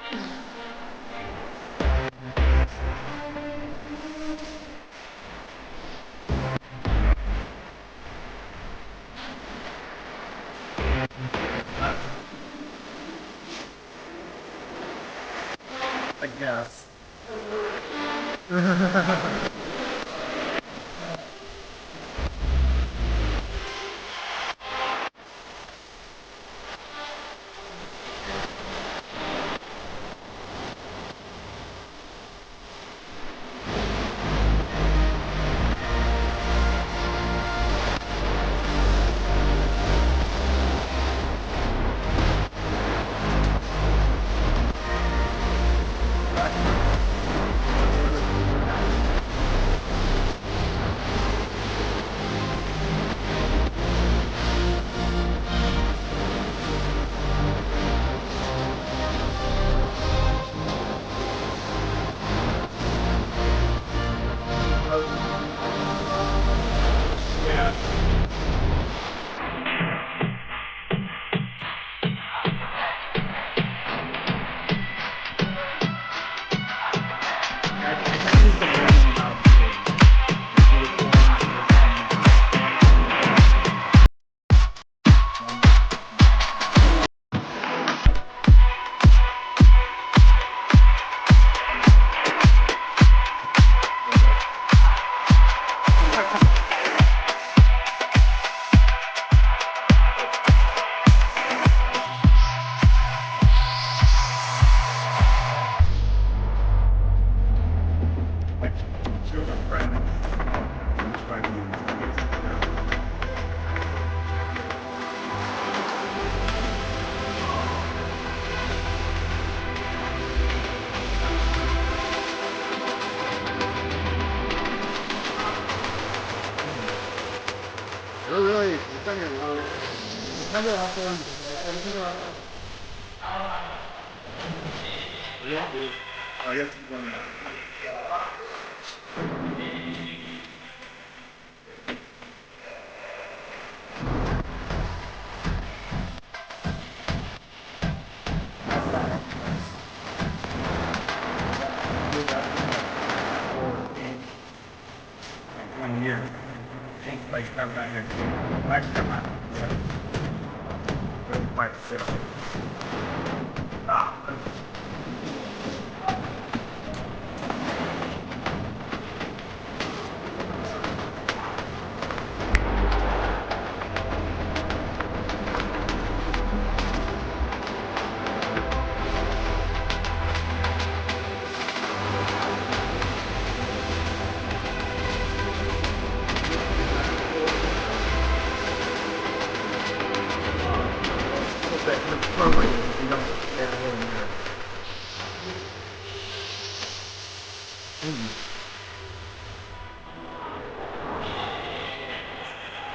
I guess. Really, I guess it's one. Like 1 year. Like I'm not here. Like come on. Really quite fit. The program, you don't get a little bit.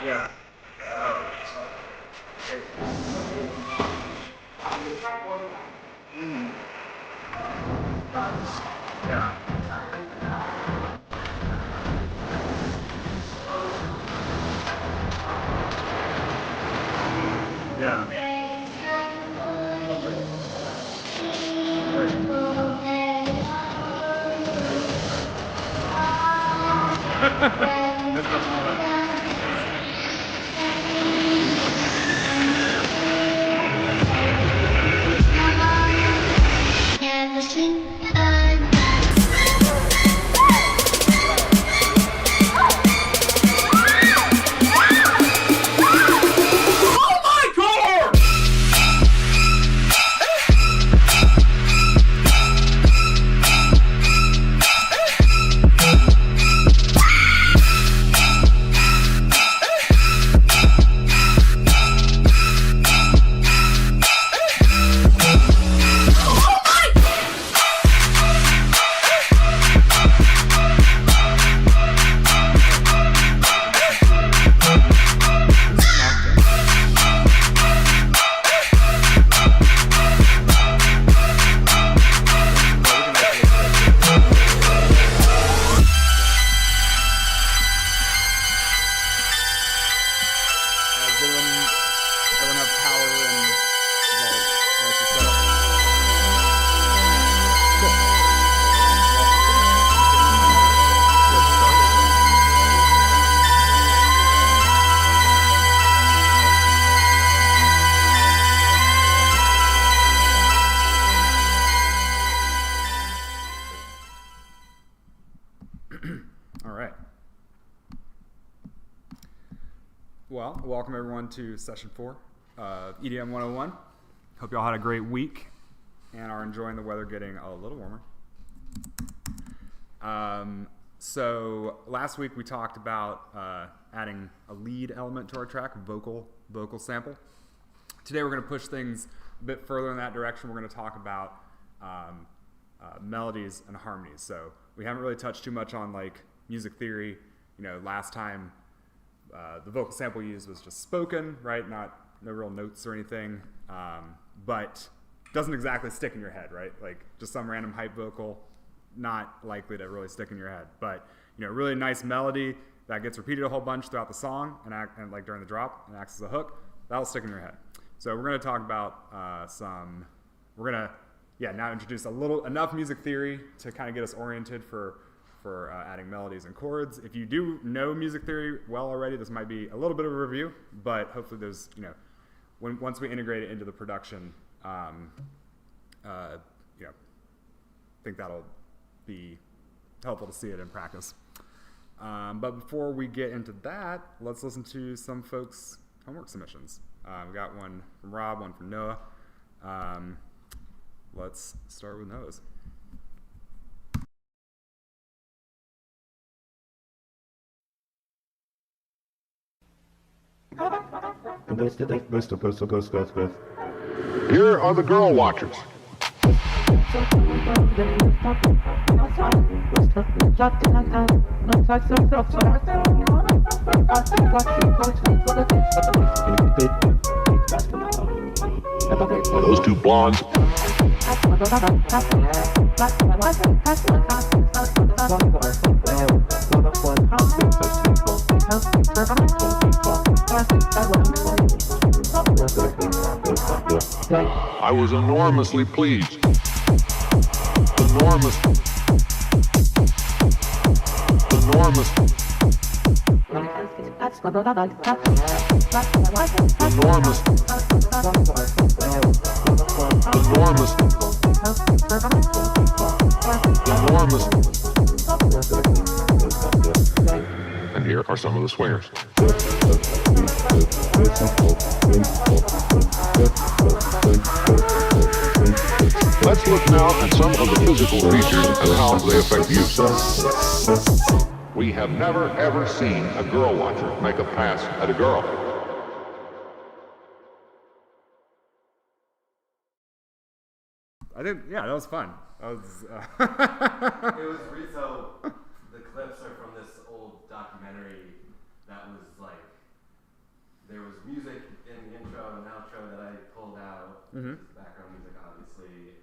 Yeah. Yeah. Yeah. right. Well, welcome everyone to session 4 of EDM 101. Hope y'all had a great week and are enjoying the weather getting a little warmer. So last week we talked about adding a lead element to our track, vocal sample. Today we're going to push things a bit further in that direction. We're going to talk about melodies and harmonies. So we haven't really touched too much on like music theory. You know, last time the vocal sample used was just spoken, right? No real notes or anything, but doesn't exactly stick in your head, right? Like just some random hype vocal, not likely to really stick in your head. But you know, really nice melody that gets repeated a whole bunch throughout the song and like during the drop and acts as a hook, that'll stick in your head. So we're going to talk about now introduce enough music theory to kind of get us oriented for adding melodies and chords. If you do know music theory well already, this might be a little bit of a review, but hopefully there's, you know, once we integrate it into the production, I think that'll be helpful to see it in practice. But before we get into that, let's listen to some folks' homework submissions. We got one from Rob, one from Noah. Let's start with Noah's. Here are the girl watchers. Those two blondes. I was enormously pleased. Enormous. Enormous. And here are some of the swingers. Let's look now at some of the physical features and how they affect use. We have never ever seen a girl watcher make a pass at a girl. I think, yeah, that was fun. That was, It was so the clips are from this old documentary that was like, there was music in the intro and outro that I pulled out, background music obviously.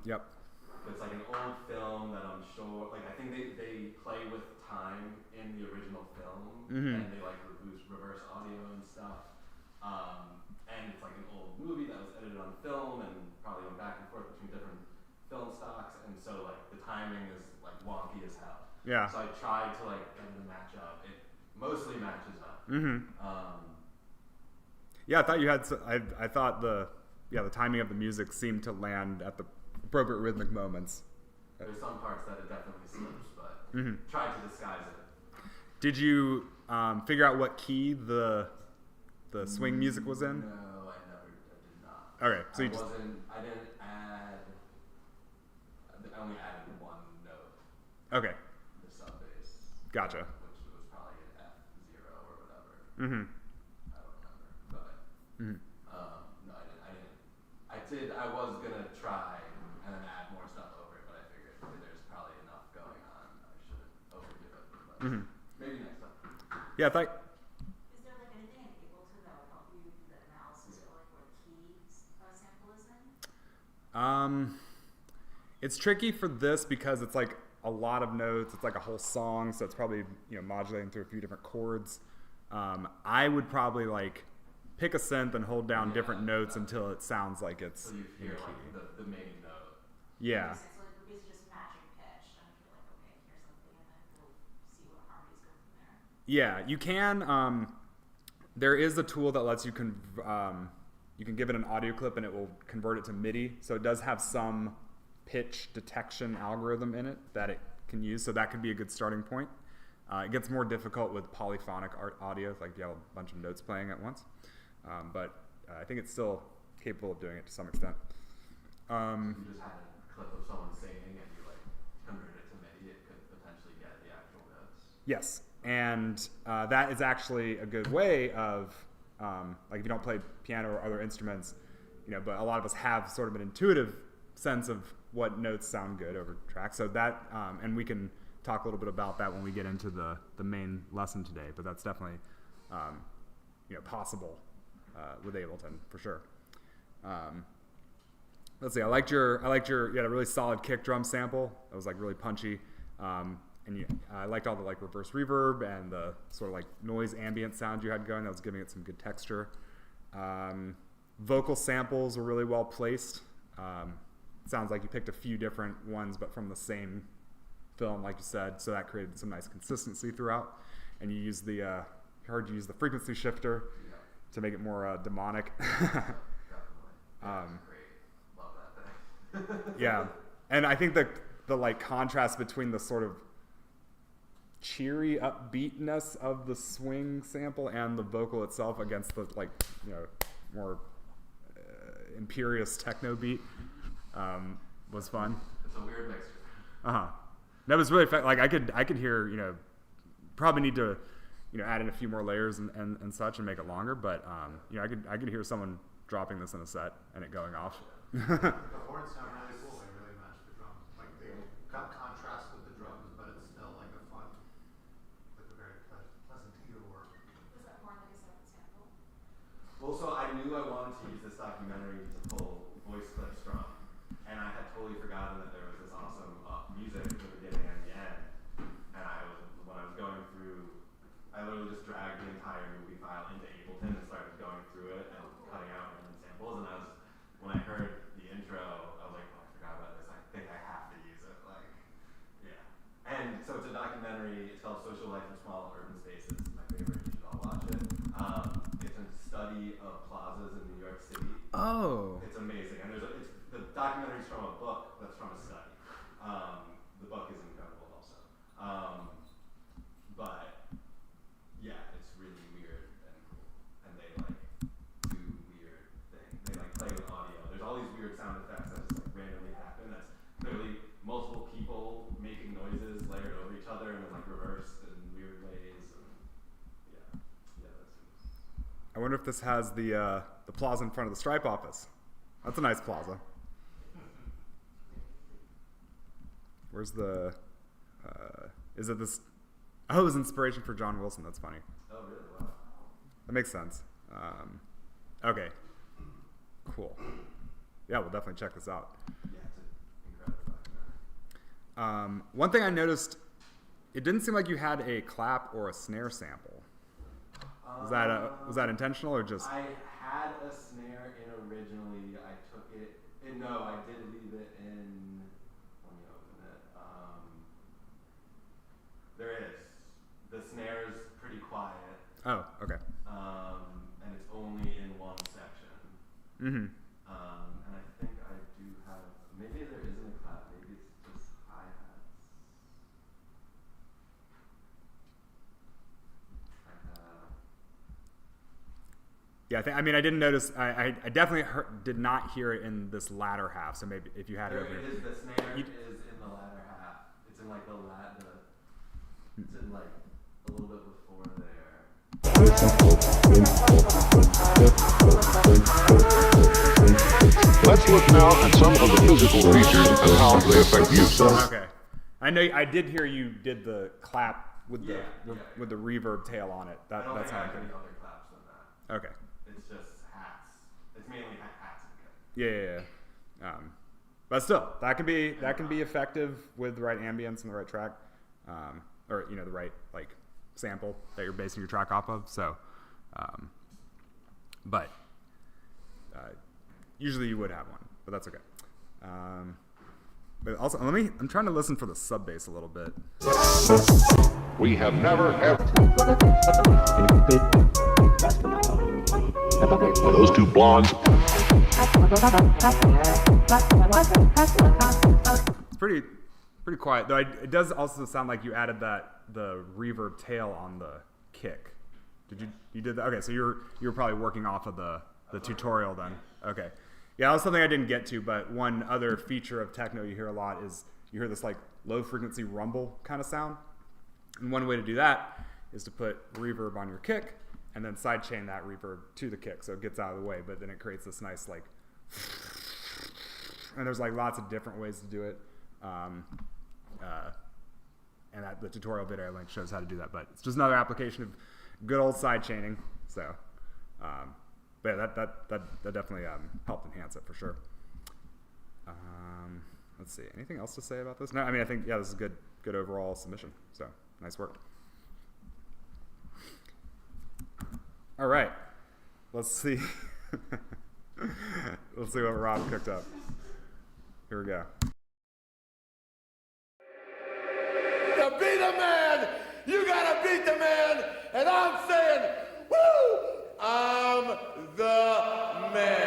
Yep. But it's like an old film that I'm sure, like I think they play with time in the original film, and they like use reverse audio and stuff. And it's like an old movie that was edited on film and probably went back and forth between different film stocks, and so like the timing is like wonky as hell. Yeah. So I tried to like get it to match up. It mostly matches up. Yeah, I thought you had. I thought the timing of the music seemed to land at the appropriate rhythmic moments. There's some parts that it definitely slips, but tried to disguise it. Did you figure out what key the swing music was in? No, I did not. Okay, so I didn't add. I only added one note. Okay. The sub bass. Gotcha. Which was probably an F0 or whatever. I don't remember, but no, I didn't. I was gonna try and then add more stuff over it, but I figured there's probably enough going on. I shouldn't overdo it, but maybe next time. Yeah, I thought. Is there like anything in Ableton that would help you do the analysis for like where the key sample is in? It's tricky for this because it's like a lot of notes. It's like a whole song, so it's probably, you know, modulating through a few different chords. I would probably like pick a synth and hold down different notes until it sounds like it's So you in hear key. like the main note. Yeah. So like we're basically just matching pitch, and if you're like, okay, here's something, and then we'll see what harmonies go from there. Yeah, you can. There is a tool that lets you you can give it an audio clip and it will convert it to MIDI. So it does have some pitch detection algorithm in it that it can use. So that could be a good starting point. It gets more difficult with polyphonic audio, like you have a bunch of notes playing at once. But I think it's still capable of doing it to some extent. If you just had a clip of someone singing and you like convert it to MIDI, it could potentially get the actual notes. Yes, and that is actually a good way of, like if you don't play piano or other instruments, but a lot of us have sort of an intuitive sense of what notes sound good over tracks. So that, and we can talk a little bit about that when we get into the main lesson today, but that's definitely, possible with Ableton for sure. Let's see. I liked your. You had a really solid kick drum sample. That was like really punchy, and I liked all the like reverse reverb and the sort of like noise ambient sound you had going. That was giving it some good texture. Vocal samples were really well placed. Sounds like you picked a few different ones, but from the same film, like you said. So that created some nice consistency throughout. And you used heard you use the frequency shifter to make it more demonic. Definitely. Yeah, it's great. Love that thing. Yeah, and I think the like contrast between the sort of cheery upbeatness of the swing sample and the vocal itself against the like more imperious techno beat was fun. It's a weird mixture. That was really like I could hear probably need to add in a few more layers and such and make it longer, but I could hear someone dropping this in a set and it going off. The horns sound really cool. They really match the drums. Like they got contrast with the drums, but it's still like a fun, like a very pleasant ear work. Was that more like a separate sample? Well, so I knew I wanted to use this documentary to pull voice clips from, and I had totally forgotten that there was this awesome music at the beginning and the end. And when I was going through, I literally just dragged the entire movie file into Ableton and started going through it and cutting out random samples. And when I heard the intro, I was like, oh, I forgot about this. I think I have to use it. Like, yeah. And so it's a documentary. It's called Social Life in Small Urban Spaces. It's my favorite. You should all watch it. It's a study of plazas in New York City. Oh. It's amazing. And the documentary's from a book that's from a study. The book is incredible also. But yeah, it's really weird and cool. And they like do weird things. They like play with audio. There's all these weird sound effects that just like randomly happen. That's clearly multiple people making noises layered over each other and then like reversed in weird ways. And I wonder if this has the plaza in front of the Stripe office. That's a nice plaza. Where's the? Is it this? Oh, it was inspiration for John Wilson. That's funny. Oh, really? Wow. That makes sense. Okay. Cool. Yeah, we'll definitely check this out. Yeah, it's an incredible documentary. One thing I noticed, it didn't seem like you had a clap or a snare sample. Was that intentional or just? I had a snare in originally. I took it. No, I did leave it in. Let me open it. There is. The snare's pretty quiet. Oh, okay. And it's only in one section. Mm-hmm. And I think I do have. Maybe there isn't a clap. Maybe it's just hi-hats. Yeah, I didn't notice. I definitely did not hear it in this latter half. So maybe if you had it over. It is. The snare is in the latter half. It's in like it's in like a little bit before there. Let's look now at some of the physical features and how they affect use. Okay, I know I did hear you did the clap with the with the reverb tail on it. I don't That's think I how have I any can. other claps than that. Okay. It's just hats. It's mainly hats and good. Yeah. But still, that can be effective with the right ambience and the right track, or the right like sample that you're basing your track off of. So, but usually you would have one, but that's okay. But also, I'm trying to listen for the sub bass a little bit. We have never ever. Those two blondes. It's pretty quiet. Though it does also sound like you added the reverb tail on the kick. You did that? Okay, so you were probably working off of the tutorial then. Okay. Yeah, that was something I didn't get to, but one other feature of techno you hear a lot is you hear this like low frequency rumble kind of sound. And one way to do that is to put reverb on your kick and then sidechain that reverb to the kick so it gets out of the way, but then it creates this nice like, and there's like lots of different ways to do it. And the tutorial video I linked shows how to do that, but it's just another application of good old sidechaining. So, but yeah, that definitely helped enhance it for sure. Let's see, anything else to say about this? No, I mean, I think, yeah, this is good overall submission. So nice work. All right, let's see. Let's see what Rob cooked up. Here we go. To beat a man, you gotta beat the man, and I'm saying, woo, I'm the man.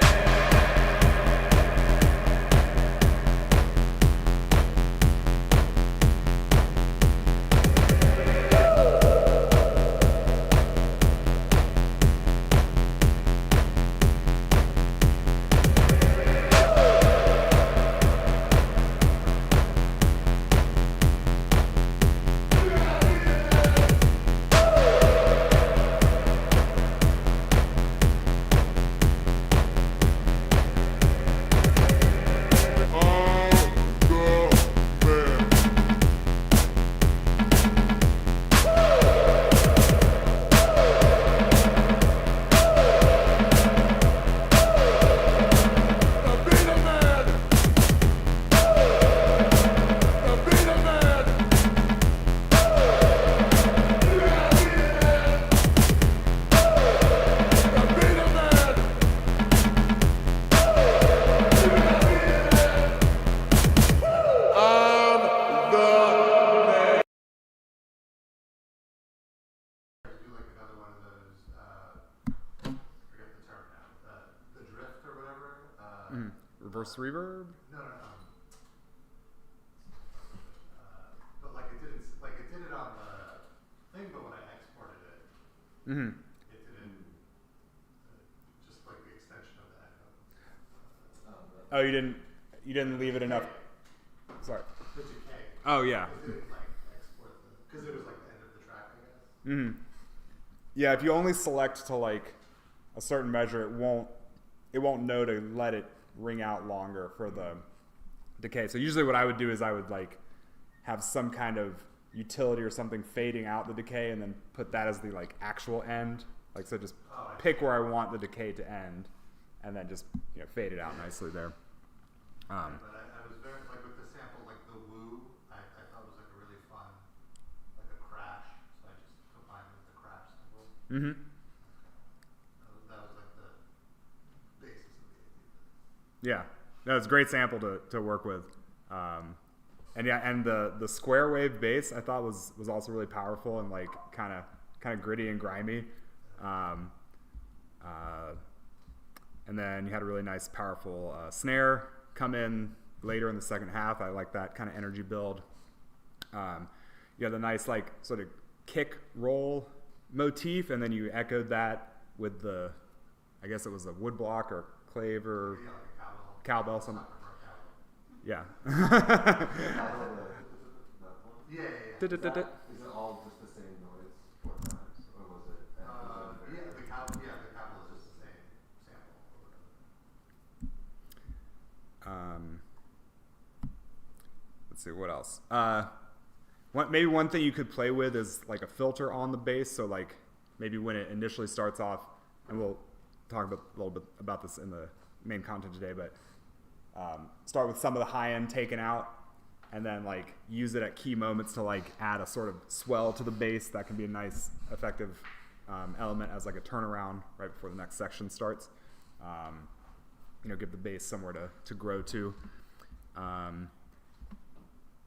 Reverse reverb? No. But like it did it on the thing, but when I exported it, it didn't, just like the extension of the echo. Oh, you didn't leave it enough. Sorry. The decay. Oh yeah. It didn't like export because it was like the end of the track, I guess. Yeah, if you only select to like a certain measure, it won't know to let it ring out longer for the decay. So usually what I would do is I would like have some kind of utility or something fading out the decay and then put that as the like actual end. Like, so just pick where I want the decay to end and then just, fade it out nicely there. But I was very, like with the sample, like the woo, I thought was like a really fun, like a crash. So I just combined it with the crash symbol. That was like the basis of the idea. Yeah, no, it's a great sample to work with. And yeah, and the square wave bass I thought was also really powerful and like kind of gritty and grimy. And then you had a really nice powerful snare come in later in the second half. I like that kind of energy build. You had the nice like sort of kick roll motif, and then you echoed that with the, I guess it was a woodblock or clave or cowbell, something. Yeah. Yeah. Is it all just the same noise 4 times, or was it? The cowbell is just the same sample. Let's see what else. Maybe one thing you could play with is like a filter on the bass. So like maybe when it initially starts off, and we'll talk a little bit about this in the main content today, but start with some of the high end taken out, and then like use it at key moments to like add a sort of swell to the bass. That can be a nice effective element as like a turnaround right before the next section starts. Give the bass somewhere to grow to.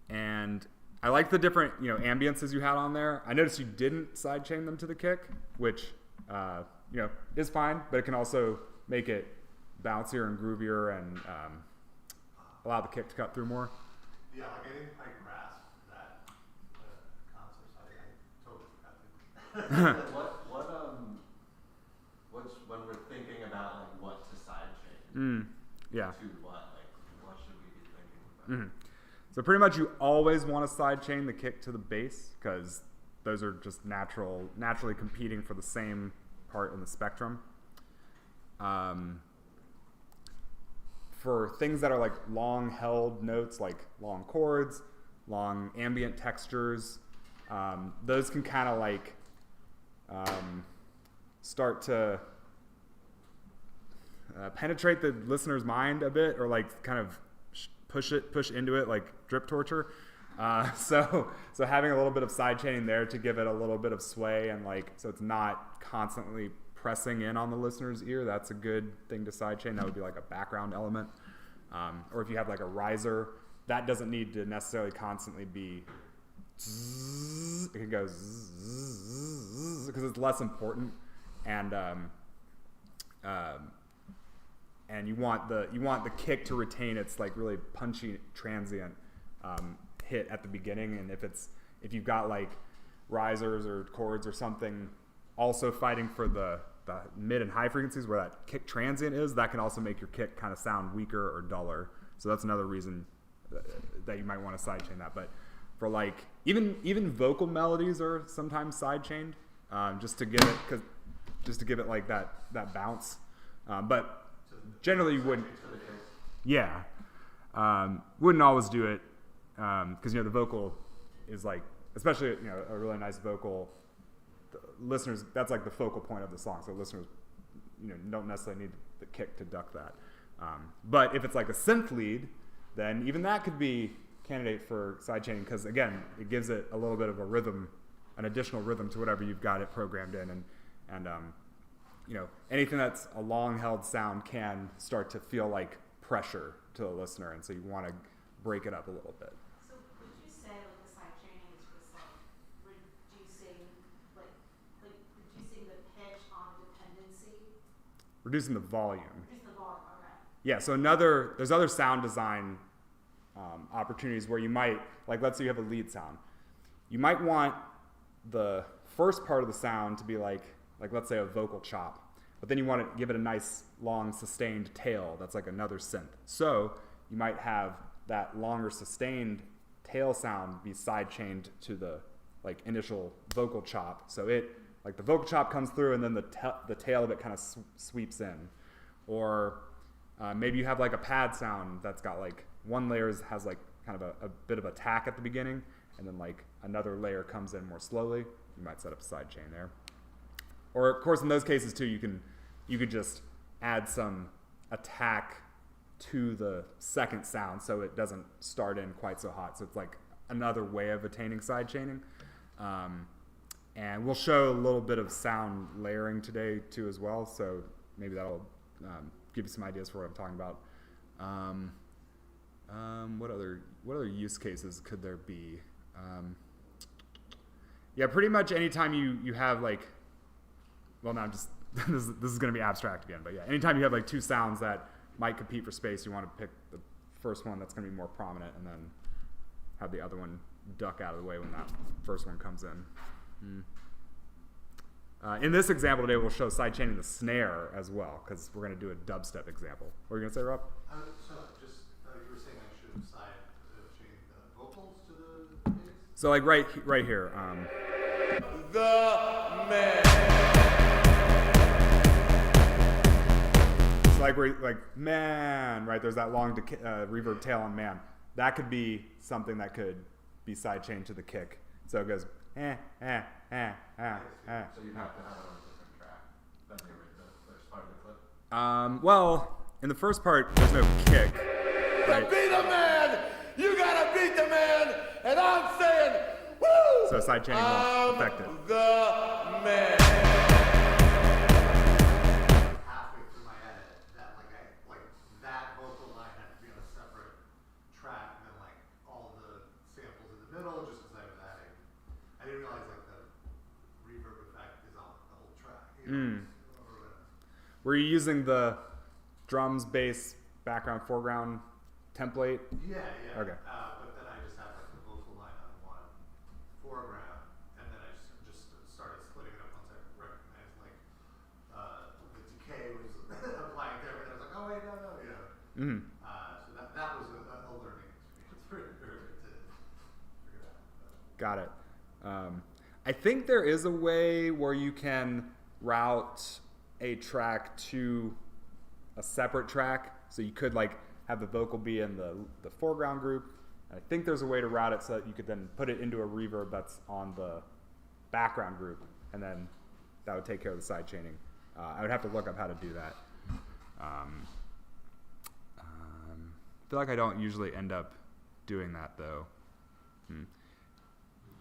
And I like the different ambiences you had on there. I noticed you didn't sidechain them to the kick, which is fine, but it can also make it bouncier and groovier and allow the kick to cut through more. Yeah, like I crashed. What's when we're thinking about like what to sidechain? Yeah. To what? Like what should we be thinking about? So pretty much you always want to sidechain the kick to the bass because those are just naturally competing for the same part in the spectrum. For things that are like long held notes, like long chords, long ambient textures, those can kind of like start to penetrate the listener's mind a bit, or like kind of push into it like drip torture. So having a little bit of sidechaining there to give it a little bit of sway, and like so it's not constantly pressing in on the listener's ear, that's a good thing to sidechain. That would be like a background element. Or if you have like a riser, that doesn't need to necessarily constantly be zzz, it can go because it's less important, and you want the kick to retain its like really punchy transient hit at the beginning. And if you've got like risers or chords or something also fighting for the mid and high frequencies where that kick transient is, that can also make your kick kind of sound weaker or duller. So that's another reason that you might want to sidechain that. But for like even vocal melodies are sometimes sidechained, just to give it like that bounce. But generally you wouldn't. Yeah, wouldn't always do it because the vocal is like, especially a really nice vocal. Listeners, that's like the focal point of the song, so listeners don't necessarily need the kick to duck that. But if it's like a synth lead, then even that could be candidate for sidechaining, because again it gives it a little bit of a rhythm, an additional rhythm to whatever you've got it programmed in, and anything that's a long held sound can start to feel like pressure to the listener, and so you want to break it up a little bit. So would you say like the sidechaining is just like reducing the pitch on dependency? Reducing the volume. Reducing the volume, okay. Yeah, so there's other sound design opportunities where you might, like let's say you have a lead sound. You might want the first part of the sound to be like let's say a vocal chop, but then you want to give it a nice long sustained tail that's like another synth. So you might have that longer sustained tail sound be sidechained to the like initial vocal chop. So it like the vocal chop comes through and then the tail of it kind of sweeps in. Or maybe you have like a pad sound that's got like one layer has like kind of a bit of a tack at the beginning, and then like another layer comes in more slowly. You might set up a sidechain there. Or of course in those cases too, you could just add some attack to the second sound so it doesn't start in quite so hot. So it's like another way of attaining sidechaining. And we'll show a little bit of sound layering today too as well. So maybe that'll give you some ideas for what I'm talking about. What other use cases could there be? Yeah, pretty much anytime you have like, well, now I'm just this is going to be abstract again, but yeah, anytime you have like two sounds that might compete for space, you want to pick the first one that's going to be more prominent, and then have the other one duck out of the way when that first one comes in. In this example today, we'll show sidechaining the snare as well, because we're going to do a dubstep example. What were you going to say, Rob? So just you were saying I should chain the vocals to the bass? So like right here. The man. So like we're like man, right? There's that long reverb tail on man. That could be something that could be sidechained to the kick. So it goes So you have to have it on a different track than the first part of the clip. Well, in the first part, there's no kick. To be the man, you gotta beat the man, and I'm saying, woo! So sidechaining won't affect it. The man. Halfway through my edit, that that vocal line had to be on a separate track, and then like all the samples in the middle, just because I was adding. I didn't realize like the reverb effect is on the whole track. Were you using the drums, bass, background, foreground template? Yeah. Okay. But then I just had like the vocal line on one foreground, and then I just started splitting Mm-hmm. So that was a learning experience for her to figure that out. Got it. I think there is a way where you can route a track to a separate track. So you could like have the vocal be in the foreground group. I think there's a way to route it so that you could then put it into a reverb that's on the background group, and then that would take care of the side chaining. I would have to look up how to do that. I feel like I don't usually end up doing that though.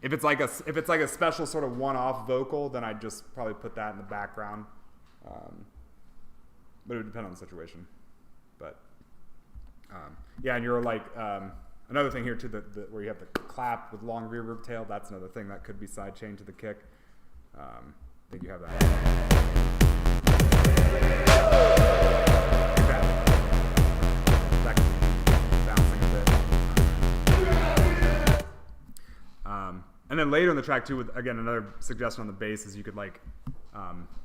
If it's like a special sort of one-off vocal, then I'd just probably put that in the background. But it would depend on the situation. But yeah, and you're like another thing here too, where you have the clap with long reverb tail. That's another thing that could be sidechained to the kick. I think you have that. That could be bouncing a bit. And then later in the track too, with again another suggestion on the bass is you could like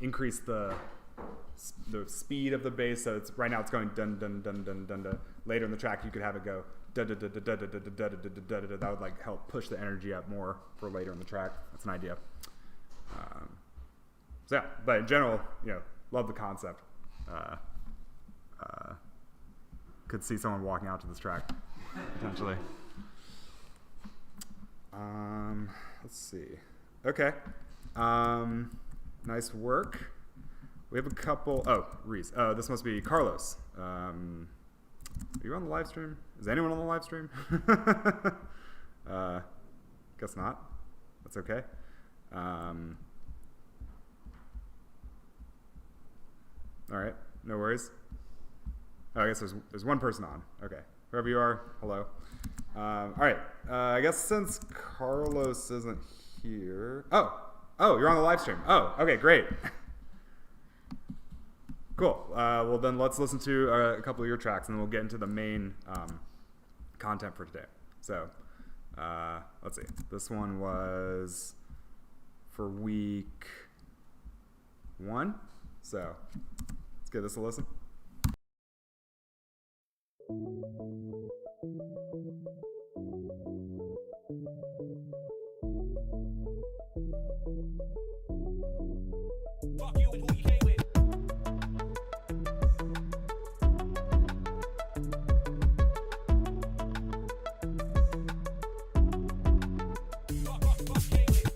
increase the speed of the bass. So it's right now it's going dun dun dun dun dun dun. Later in the track you could have it go da da da da da da da da da da da. That would like help push the energy up more for later in the track. That's an idea. So yeah, but in general, love the concept. Could see someone walking out to this track potentially. Let's see. Okay. Nice work. We have a couple. Oh, Reese. Oh, this must be Carlos. Are you on the live stream? Is anyone on the live stream? Guess not. That's okay. All right. No worries. Oh, I guess there's one person on. Okay. Whoever you are, hello. All right. I guess since Carlos isn't here. Oh, you're on the live stream. Oh, okay, great. Cool. Well, then let's listen to a couple of your tracks, and then we'll get into the main content for today. So, let's see. This one was for week 1. So, let's give this a listen. Fuck you and who you came with. Fuck came with.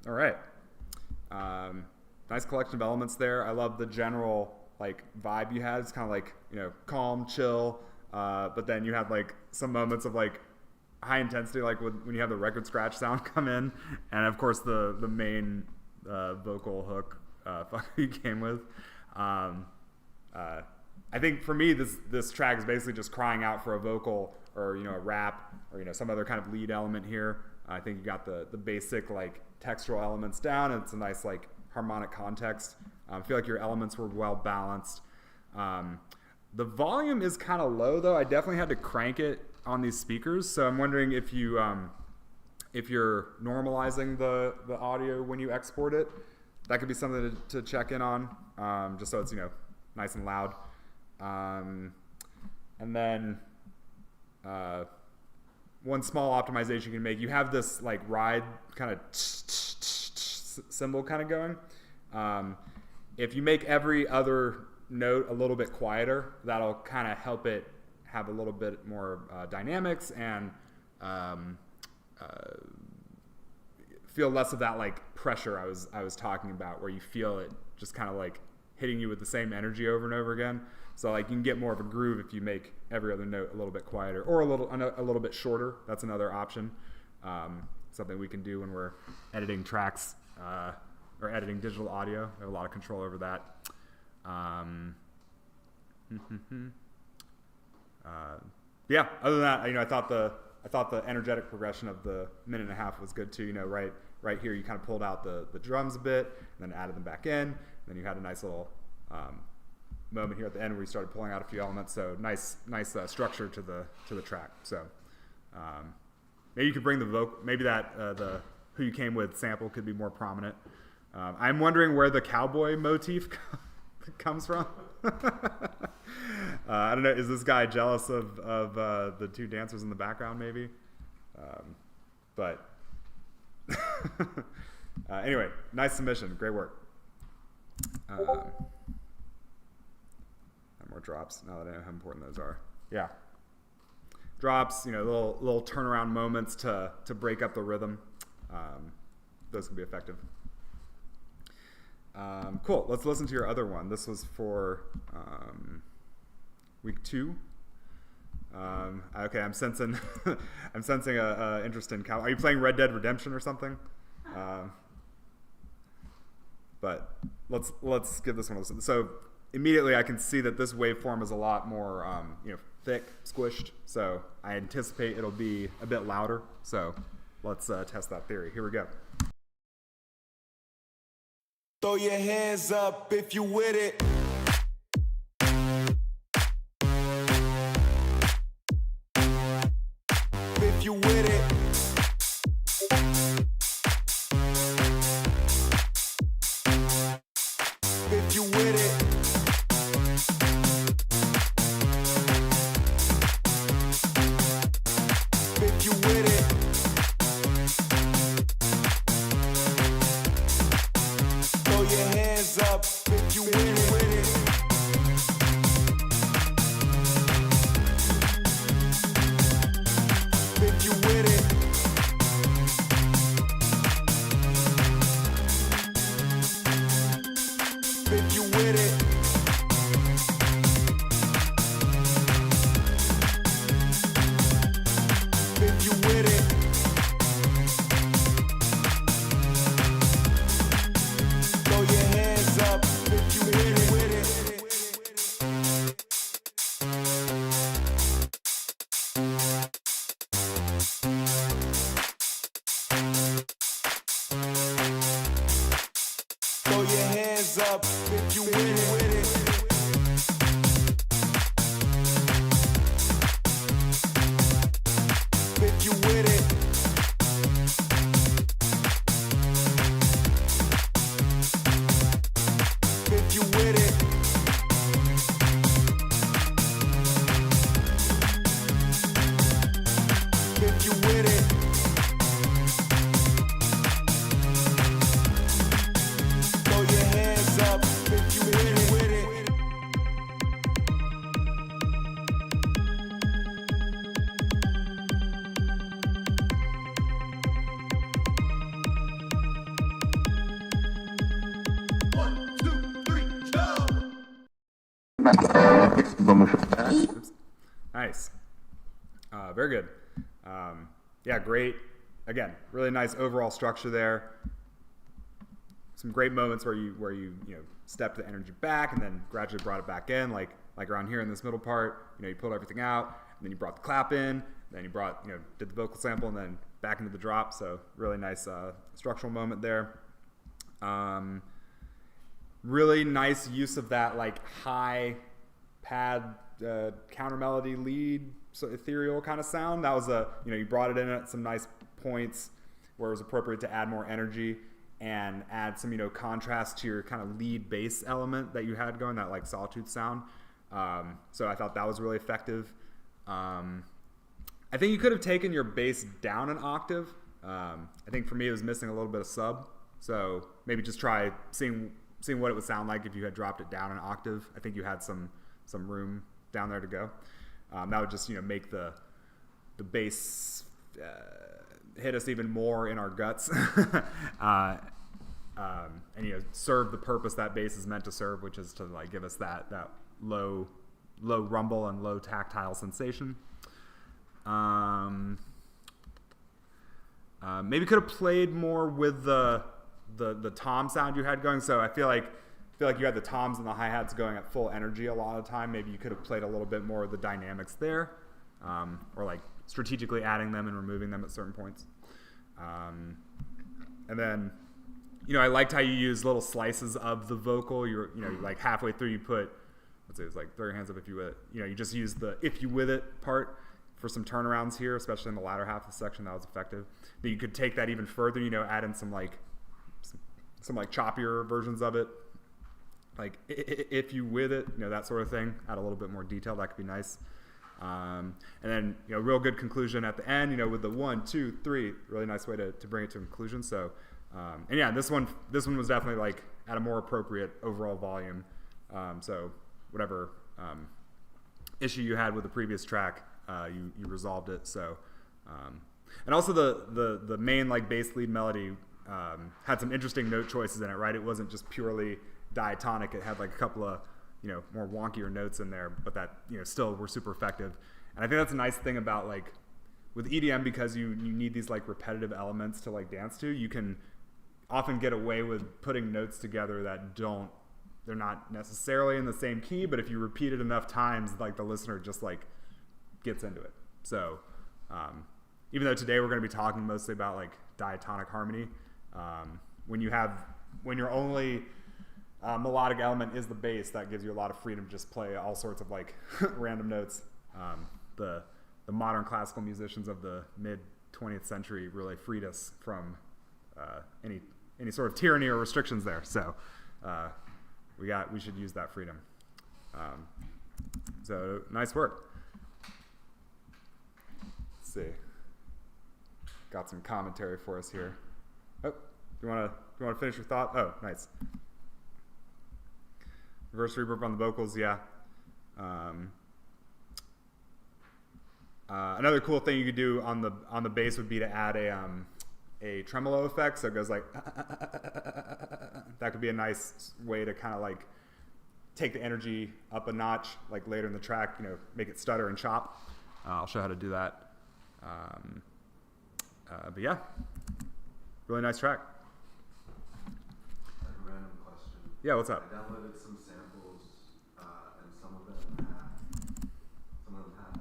All right. Nice collection of elements there. I love the general like vibe you had. It's kind of like, calm, chill. But then you have like some moments of like high intensity, like when you have the record scratch sound come in. And of course the main vocal hook you came with. I think for me, this track is basically just crying out for a vocal or, a rap or, some other kind of lead element here. I think you got the basic like textural elements down. And it's a nice like harmonic context. I feel like your elements were well balanced. The volume is kind of low though. I definitely had to crank it on these speakers. So I'm wondering if you're normalizing the audio when you export it. That could be something to check in on, just so it's nice and loud. And then one small optimization you can make. You have this like ride kind of cymbal kind of going. If you make every other note a little bit quieter, that'll kind of help it have a little bit more dynamics and feel less of that like pressure I was talking about, where you feel it just kind of like hitting you with the same energy over and over again. So like you can get more of a groove if you make every other note a little bit quieter or a little bit shorter. That's another option. Something we can do when we're editing tracks or editing digital audio. We have a lot of control over that. Yeah. Other than that, I thought the energetic progression of the minute and a half was good too. Right here, you kind of pulled out the drums a bit, and then added them back in. And then you had a nice little moment here at the end where you started pulling out a few elements. So nice structure to the track. So maybe you could bring the vocal. Maybe that the "Who You Came With" sample could be more prominent. I'm wondering where the cowboy motif comes from. I don't know. Is this guy jealous of the two dancers in the background? Maybe. But anyway, nice submission. Great work. More drops. Now that I know how important those are. Yeah. Drops. Little turnaround moments to break up the rhythm. Those can be effective. Cool. Let's listen to your other one. This was for week 2. Okay, I'm sensing a interest in cow. Are you playing Red Dead Redemption or something? But let's give this one a listen. So immediately I can see that this waveform is a lot more thick, squished. So I anticipate it'll be a bit louder. So let's test that theory. Here we go. Throw your hands up if you with it. If you with it. If you with it. If you with it. Throw your hands up if you with it. If you with it. If you with it. If you with it. Throw your hands up if you with it. Throw your hands up if you with it. If you with it. If you with it. If you with it. Throw your hands up if you with it. One, two, three, go! Oops. Nice. Very good. Yeah, great. Again, really nice overall structure there. Some great moments where you stepped the energy back and then gradually brought it back in, like around here in this middle part. You pulled everything out, and then you brought the clap in, then you brought did the vocal sample, and then back into the drop. So really nice structural moment there. Really nice use of that like high pad counter melody lead, so ethereal kind of sound. That was you brought it in at some nice points where it was appropriate to add more energy and add some contrast to your kind of lead bass element that you had going, that like sawtooth sound. So I thought that was really effective. I think you could have taken your bass down an octave. I think for me it was missing a little bit of sub. So maybe just try seeing what it would sound like if you had dropped it down an octave. I think you had some room down there to go. That would just make the bass hit us even more in our guts, and serve the purpose that bass is meant to serve, which is to like give us that low rumble and low tactile sensation. Maybe could have played more with the tom sound you had going. So I feel like you had the toms and the hi-hats going at full energy a lot of the time. Maybe you could have played a little bit more of the dynamics there, or like strategically adding them and removing them at certain points. And then, I liked how you use little slices of the vocal. Like halfway through you put, let's say it's like throw your hands up if you with it. You just use the if you with it part for some turnarounds here, especially in the latter half of the section. That was effective. Then you could take that even further, add in some choppier versions of it. Like if you with it, that sort of thing. Add a little bit more detail. That could be nice. And then, real good conclusion at the end, with the 1, 2, 3, really nice way to bring it to conclusion. So, and yeah, this one was definitely like at a more appropriate overall volume. So whatever, issue you had with the previous track, you resolved it. So, and also the main like bass lead melody, had some interesting note choices in it, right? It wasn't just purely diatonic. It had like a couple of, more wonkier notes in there, but that, still were super effective. And I think that's a nice thing about like with EDM, because you need these like repetitive elements to like dance to. You can often get away with putting notes together that they're not necessarily in the same key, but if you repeat it enough times, like the listener just like gets into it. So, even though today we're going to be talking mostly about like diatonic harmony, when your only melodic element is the bass, that gives you a lot of freedom to just play all sorts of like random notes. The modern classical musicians of the mid 20th century really freed us from any sort of tyranny or restrictions there. So we should use that freedom. So nice work. Let's see. Got some commentary for us here. Oh, do you want to finish your thought? Oh, nice. Reverse reverb on the vocals, yeah. Another cool thing you could do on the bass would be to add a tremolo effect, so it goes like that could be a nice way to kind of like take the energy up a notch, like later in the track, make it stutter and chop. I'll show how to do that. But yeah, really nice track. A random question. Yeah, what's up? I downloaded some samples, and some of them have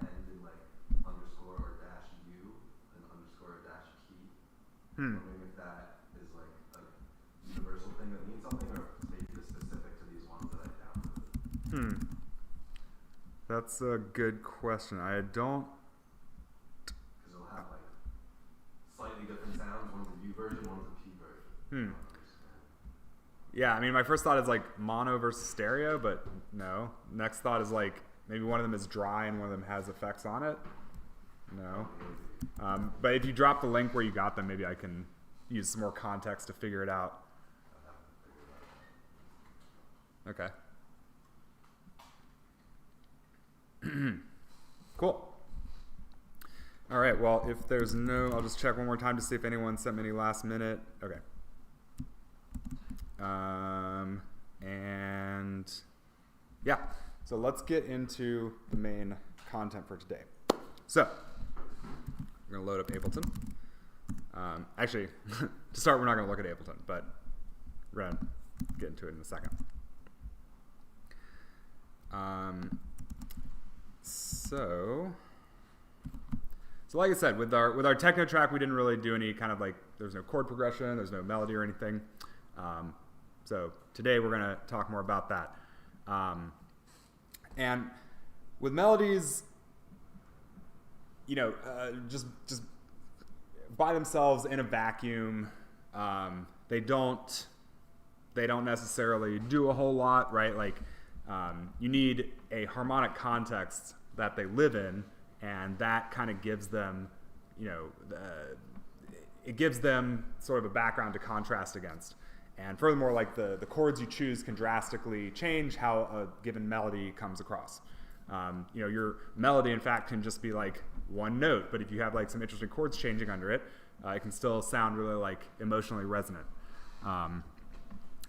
end in like underscore or dash U and underscore or dash key. I'm wondering if that is like a universal thing that means something, or maybe it's specific to these ones that I downloaded. That's a good question. I don't. Because it'll have like slightly different sounds. One's a U version, one's a P version. Yeah, I mean, my first thought is like mono versus stereo, but no. Next thought is like maybe one of them is dry and one of them has effects on it. No. But if you drop the link where you got them, maybe I can use some more context to figure it out. Okay. Cool. All right, well, if there's I'll just check one more time to see if anyone sent me any last minute. Okay. And yeah, so let's get into the main content for today. So we're going to load up Ableton. Actually, to start, we're not going to look at Ableton, but we're going to get into it in a second. So like I said, with our techno track, we didn't really do any kind of like, there's no chord progression, there's no melody or anything. So today we're going to talk more about that. And with melodies, just by themselves in a vacuum, they don't necessarily do a whole lot, right? Like, you need a harmonic context that they live in, and that kind of gives them, it gives them sort of a background to contrast against. And furthermore, like the chords you choose can drastically change how a given melody comes across. Your melody, in fact, can just be like one note, but if you have like some interesting chords changing under it, it can still sound really like emotionally resonant.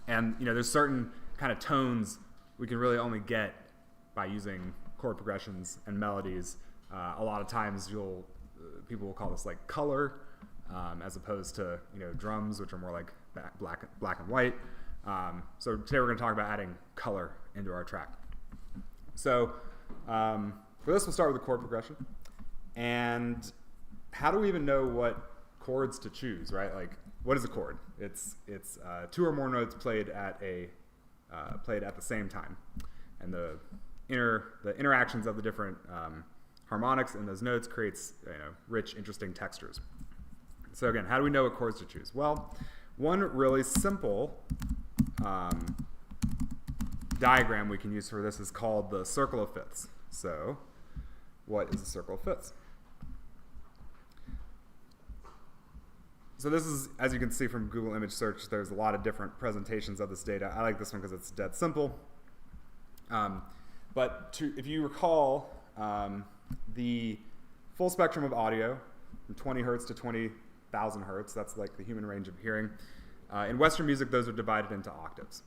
And there's certain kind of tones we can really only get by using chord progressions and melodies. A lot of times people will call this like color, as opposed to drums, which are more like black and white. So today we're going to talk about adding color into our track. So for this, we'll start with the chord progression. And how do we even know what chords to choose, right? Like, what is a chord? It's two or more notes played at the same time, and the interactions of the different harmonics in those notes creates rich, interesting textures. So again, how do we know what chords to choose? Well, one really simple diagram we can use for this is called the circle of fifths. So what is a circle of fifths? So this is, as you can see from Google image search, there's a lot of different presentations of this data. I like this one because it's dead simple. If you recall, the full spectrum of audio, from 20 hertz to 20,000 hertz, that's like the human range of hearing. In Western music, those are divided into octaves.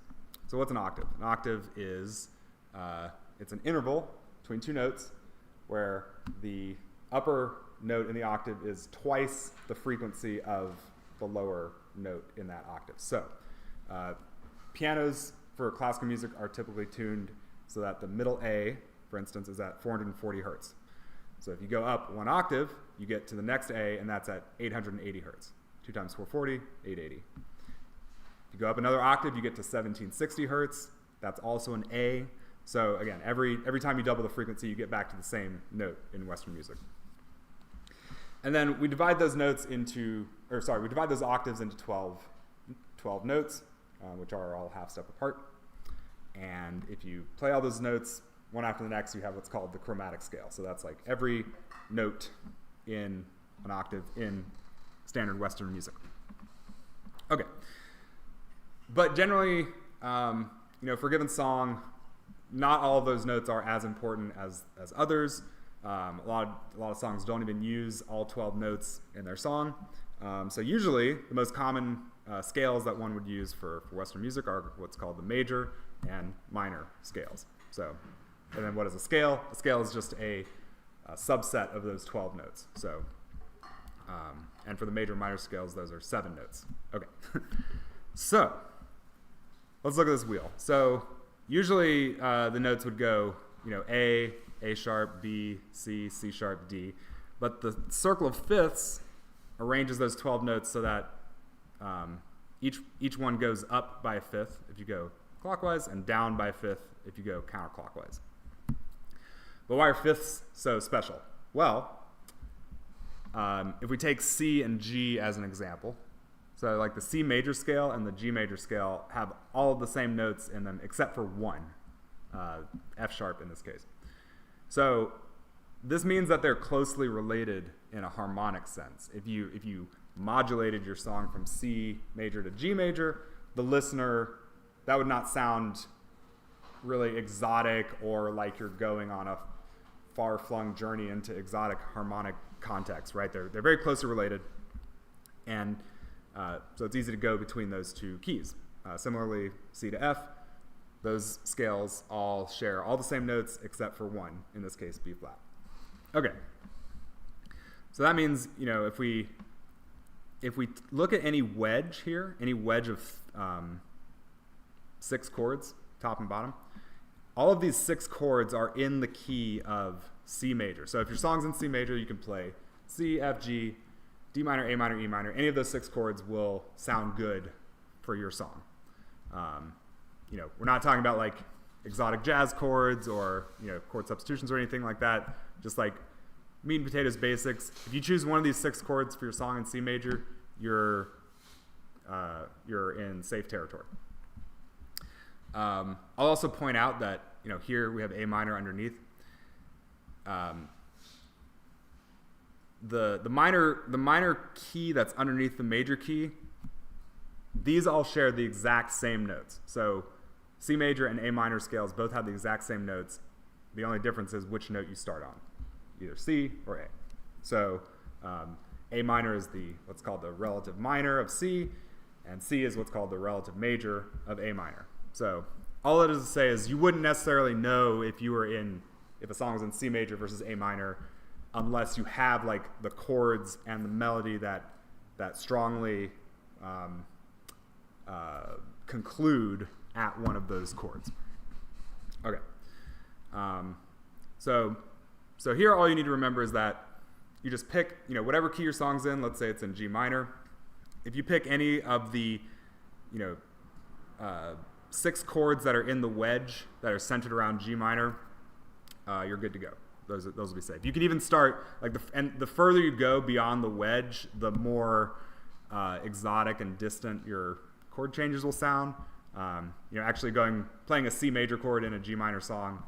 So what's an octave? An octave is, it's an interval between two notes where the upper note in the octave is twice the frequency of the lower note in that octave. So pianos for classical music are typically tuned so that the middle A, for instance, is at 440 hertz. So if you go up one octave, you get to the next A, and that's at 880 hertz. 2 times 440, 880. If you go up another octave, you get to 1760 hertz. That's also an A. So again, every time you double the frequency, you get back to the same note in Western music. And then we divide those octaves into 12 notes, which are all half step apart. And if you play all those notes one after the next, you have what's called the chromatic scale. So that's like every note in an octave in standard Western music. Okay. But generally, for a given song, not all of those notes are as important as others. A lot of songs don't even use all 12 notes in their song. So usually, the most common scales that one would use for Western music are what's called the major and minor scales. And then what is a scale? A scale is just a subset of those 12 notes. So, and for the major and minor scales, those are 7 notes. Okay. So, let's look at this wheel. So, usually the notes would go, A sharp, B, C, C sharp, D. But the circle of fifths arranges those 12 notes so that each one goes up by a fifth if you go clockwise and down by a fifth if you go counterclockwise. But why are fifths so special? Well, if we take C and G as an example, so like the C major scale and the G major scale have all of the same notes in them except for one, F sharp in this case. So this means that they're closely related in a harmonic sense. If you modulated your song from C major to G major, the listener, that would not sound really exotic or like you're going on a far-flung journey into exotic harmonic context, right? They're very closely related, and so it's easy to go between those two keys. Similarly, C to F, those scales all share all the same notes except for one, in this case, B flat. Okay. So that means, if we look at any wedge here, any wedge of 6 chords, top and bottom, all of these 6 chords are in the key of C major. So if your song's in C major, you can play C, F, G, D minor, A minor, E minor. Any of those 6 chords will sound good for your song. We're not talking about like exotic jazz chords or chord substitutions or anything like that. Just like meat and potatoes basics. If you choose one of these 6 chords for your song in C major, you're in safe territory. I'll also point out that here we have A minor underneath. The minor key that's underneath the major key these all share the exact same notes. So C major and A minor scales both have the exact same notes. The only difference is which note you start on, either C or A. So A minor is what's called the relative minor of C, and C is what's called the relative major of A minor. So all it is to say is you wouldn't necessarily know if a song was in C major versus A minor unless you have like the chords and the melody that strongly conclude at one of those chords. Okay. So here all you need to remember is that you just pick, whatever key your song's in. Let's say it's in G minor. If you pick any of the, 6 chords that are in the wedge that are centered around G minor, you're good to go. Those will be safe. You can even start and the further you go beyond the wedge, the more exotic and distant your chord changes will sound. Actually playing a C major chord in a G minor song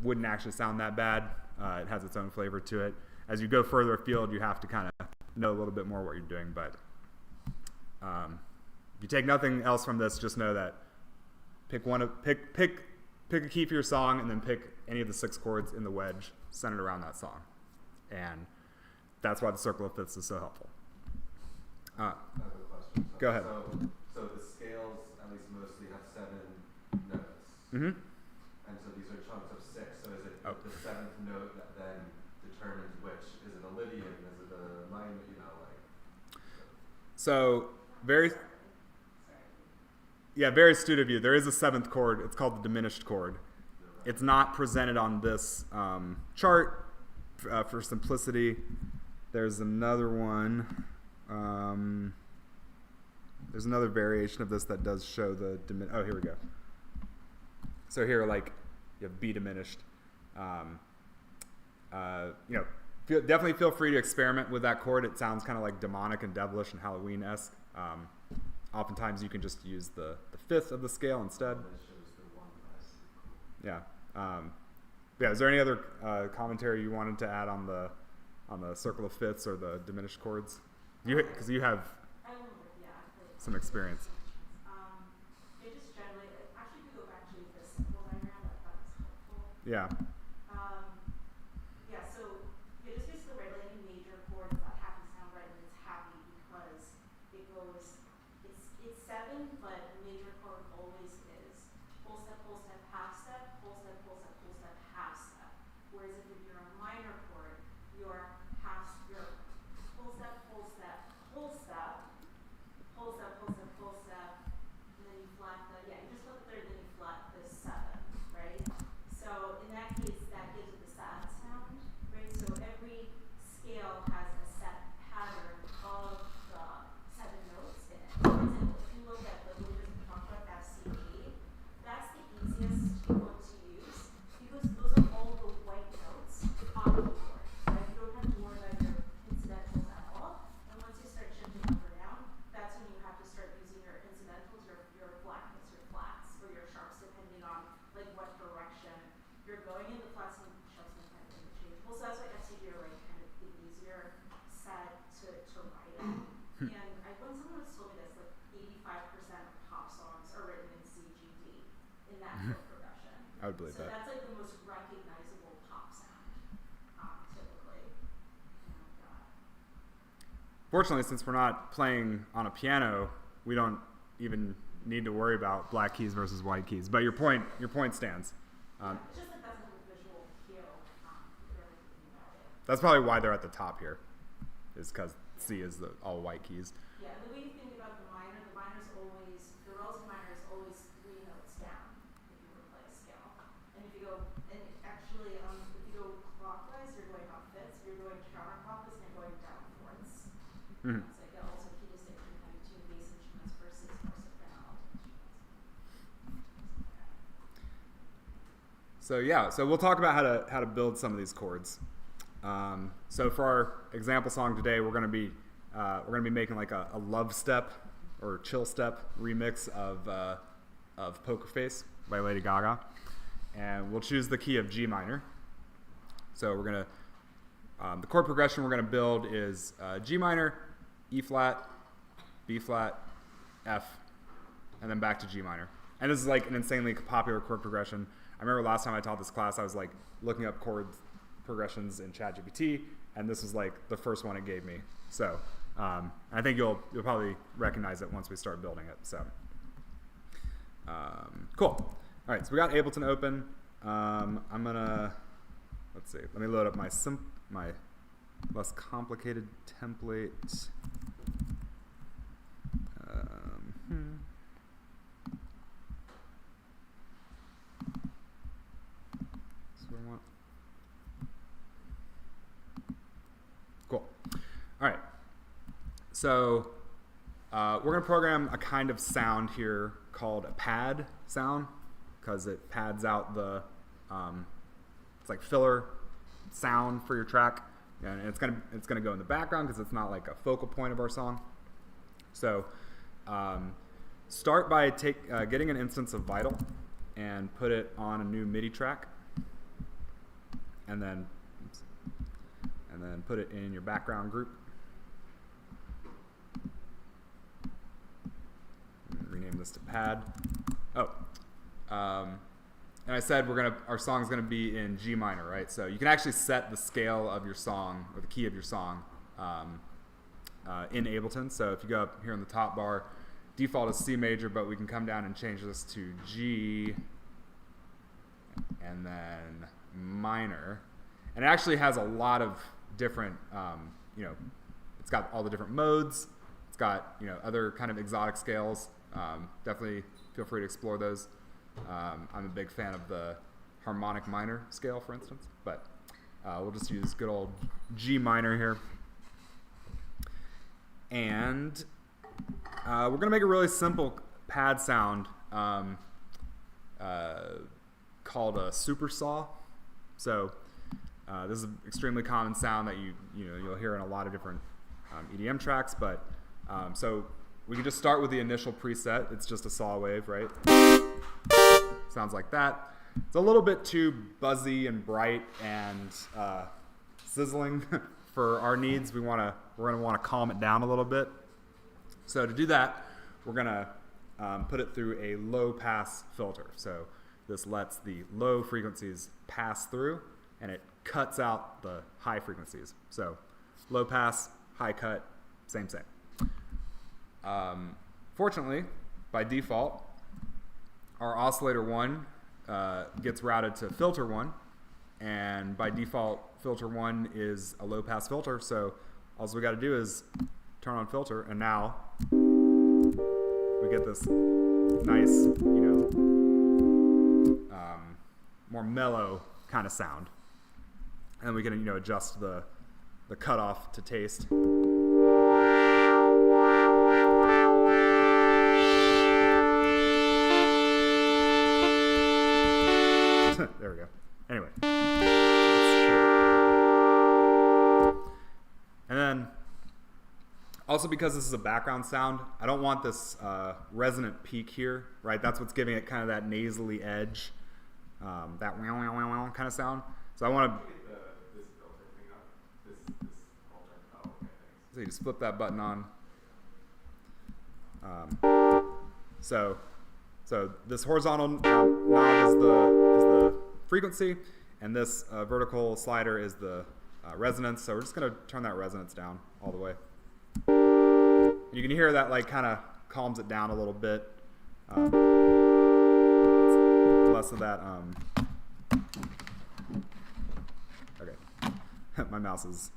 wouldn't actually sound that bad. It has its own flavor to it. As you go further afield, you have to kind of know a little bit more what you're doing. But if you take nothing else from this, just know that pick a key for your song, and then pick any of the 6 chords in the wedge centered around that song. And that's why the circle of fifths is so helpful. I have a question. Go ahead. So the scales, at least mostly, have 7 notes. Mm-hmm. And so these are chunks of 6. So is it the 7th note that then determines which? Is it a Lydian? Is it a minor? So very astute of you. There is a 7th chord. It's called the diminished chord. It's not presented on this chart for simplicity. There's another one. There's another variation of this that does show the oh, here we go. So here, you have B diminished. Definitely feel free to experiment with that chord. It sounds kind of like demonic and devilish and Halloween-esque. Oftentimes you can just use the 5th of the scale instead. Yeah. Is there any other commentary you wanted to add on the circle of fifths or the diminished chords? Because you have some experience. Just generally, actually, if you go back to the symbol diagram, that was helpful. Yeah. So just basically right, like any major chord, it's that happy sound, right? And it's happy because it's 7, but a major chord always is full step, half step, full step, half step. Whereas if you're a minor chord, you're full step, full step, full step, full step, full step, and then you flat you just put the 3rd, then you flat the 7th, right? So in that case, that gives it the sad sound, right? So every scale has a set pattern of the 7 notes in it. For example, if you look at the leaders we talked about, F, C, G, that's the easiest one to use because those are all the white notes on the board, right? You don't have to worry about your incidentals at all. And once you start shifting up or down, that's when you have to start using your incidentals, your black notes, your flats, or your sharps, depending on what direction you're going in. The flats and sharps are kind of interchangeable. So that's why FCG are kind of the easier set to write in. And when someone was told me this, 85% of pop songs are written in C, G, D in that chord progression. I would believe so that. That's the most recognizable pop sound, typically. Fortunately, since we're not playing on a piano, we don't even need to worry about black keys versus white keys. But your point stands. It's just that's a visual cue if you're thinking about it. That's probably why they're at the top here, is because C is the all white keys. Yeah, the way you think about the relative minor is always 3 notes down if you were to play a scale. And if you go, if you go clockwise, you're going up fifths. If you're going counterclockwise, you're going down fourths. Mm-hmm. It's also a key distinction between bass instruments versus more soprano instruments. So we'll talk about how to build some of these chords. So for our example song today, we're going to be making a love step or chill step remix of Poker Face by Lady Gaga, and we'll choose the key of G minor. So we're gonna the chord progression we're going to build is G minor, E flat, B flat, F, and then back to G minor. And this is like an insanely popular chord progression. I remember last time I taught this class, I was like looking up chord progressions in ChatGPT, and this was like the first one it gave me. So I think you'll probably recognize it once we start building it. So cool. All right, so we got Ableton open. I'm gonna, let's see, let me load up my less complicated template. Cool. All right. So we're going to program a kind of sound here called a pad sound because it pads out the, it's like filler sound for your track, and it's gonna go in the background because it's not like a focal point of our song. So start by getting an instance of Vital and put it on a new MIDI track, and then put it in your background group. Rename this to pad. And I said our song's gonna be in G minor, right? So you can actually set the scale of your song or the key of your song in Ableton. So if you go up here on the top bar, default is C major, but we can come down and change this to G and then minor. And it actually has a lot of different, it's got all the different modes. It's got, other kind of exotic scales. Definitely feel free to explore those. I'm a big fan of the harmonic minor scale, for instance, but we'll just use good old G minor here. And we're going to make a really simple pad sound called a super saw. So this is an extremely common sound that you'll hear in a lot of different EDM tracks, but so we can just start with the initial preset. It's just a saw wave, right? Sounds like that. It's a little bit too buzzy and bright and sizzling for our needs. We're gonna want to calm it down a little bit. So to do that, we're gonna put it through a low pass filter. So this lets the low frequencies pass through, and it cuts out the high frequencies. So low pass, high cut, same. Fortunately, by default, our oscillator 1 gets routed to filter 1, and by default, filter 1 is a low pass filter, so all we got to do is turn on filter, and now we get this nice, more mellow kind of sound. And we can, adjust the cutoff to taste. There we go. Anyway. And then, also because this is a background sound, I don't want this resonant peak here, right? That's what's giving it kind of that nasally edge, that wow, wow, wow, wow kind of sound. So I want to... So you just flip that button on. So this horizontal knob is the frequency, and this vertical slider is the resonance. So we're just going to turn that resonance down all the way. And you can hear that kind of calms it down a little bit. Less of that. Okay, my mouse is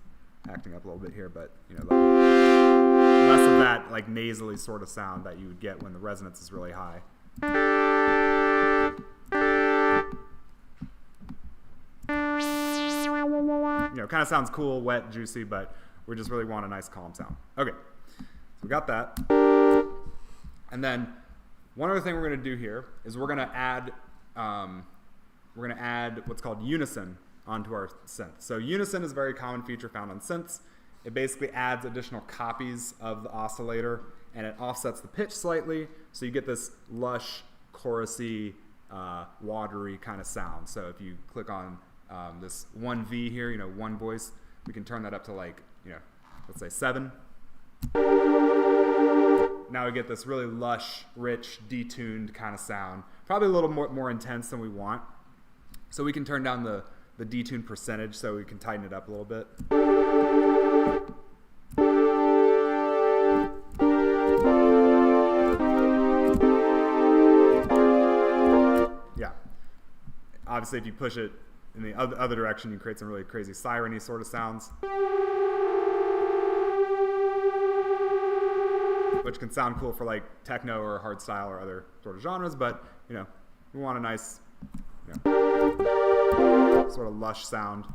acting up a little bit here, but less of that nasally sort of sound that you would get when the resonance is really high. Kind of sounds cool, wet, juicy, but we just really want a nice calm sound. Okay, so we got that. And then one other thing we're going to do here is we're going to add what's called unison onto our synth. So unison is a very common feature found on synths. It basically adds additional copies of the oscillator, and it offsets the pitch slightly, so you get this lush, chorusy, watery kind of sound. So if you click on this 1V here, one voice, we can turn that up to let's say 7. now we get this really lush, rich, detuned kind of sound. Probably a little more intense than we want. So we can turn down the detune percentage so we can tighten it up a little bit. Yeah. Obviously, if you push it in the other direction, you create some really crazy siren-y sort of sounds, which can sound cool for like techno or hardstyle or other sort of genres, but you know, we want a nice, you know, sort of lush sound.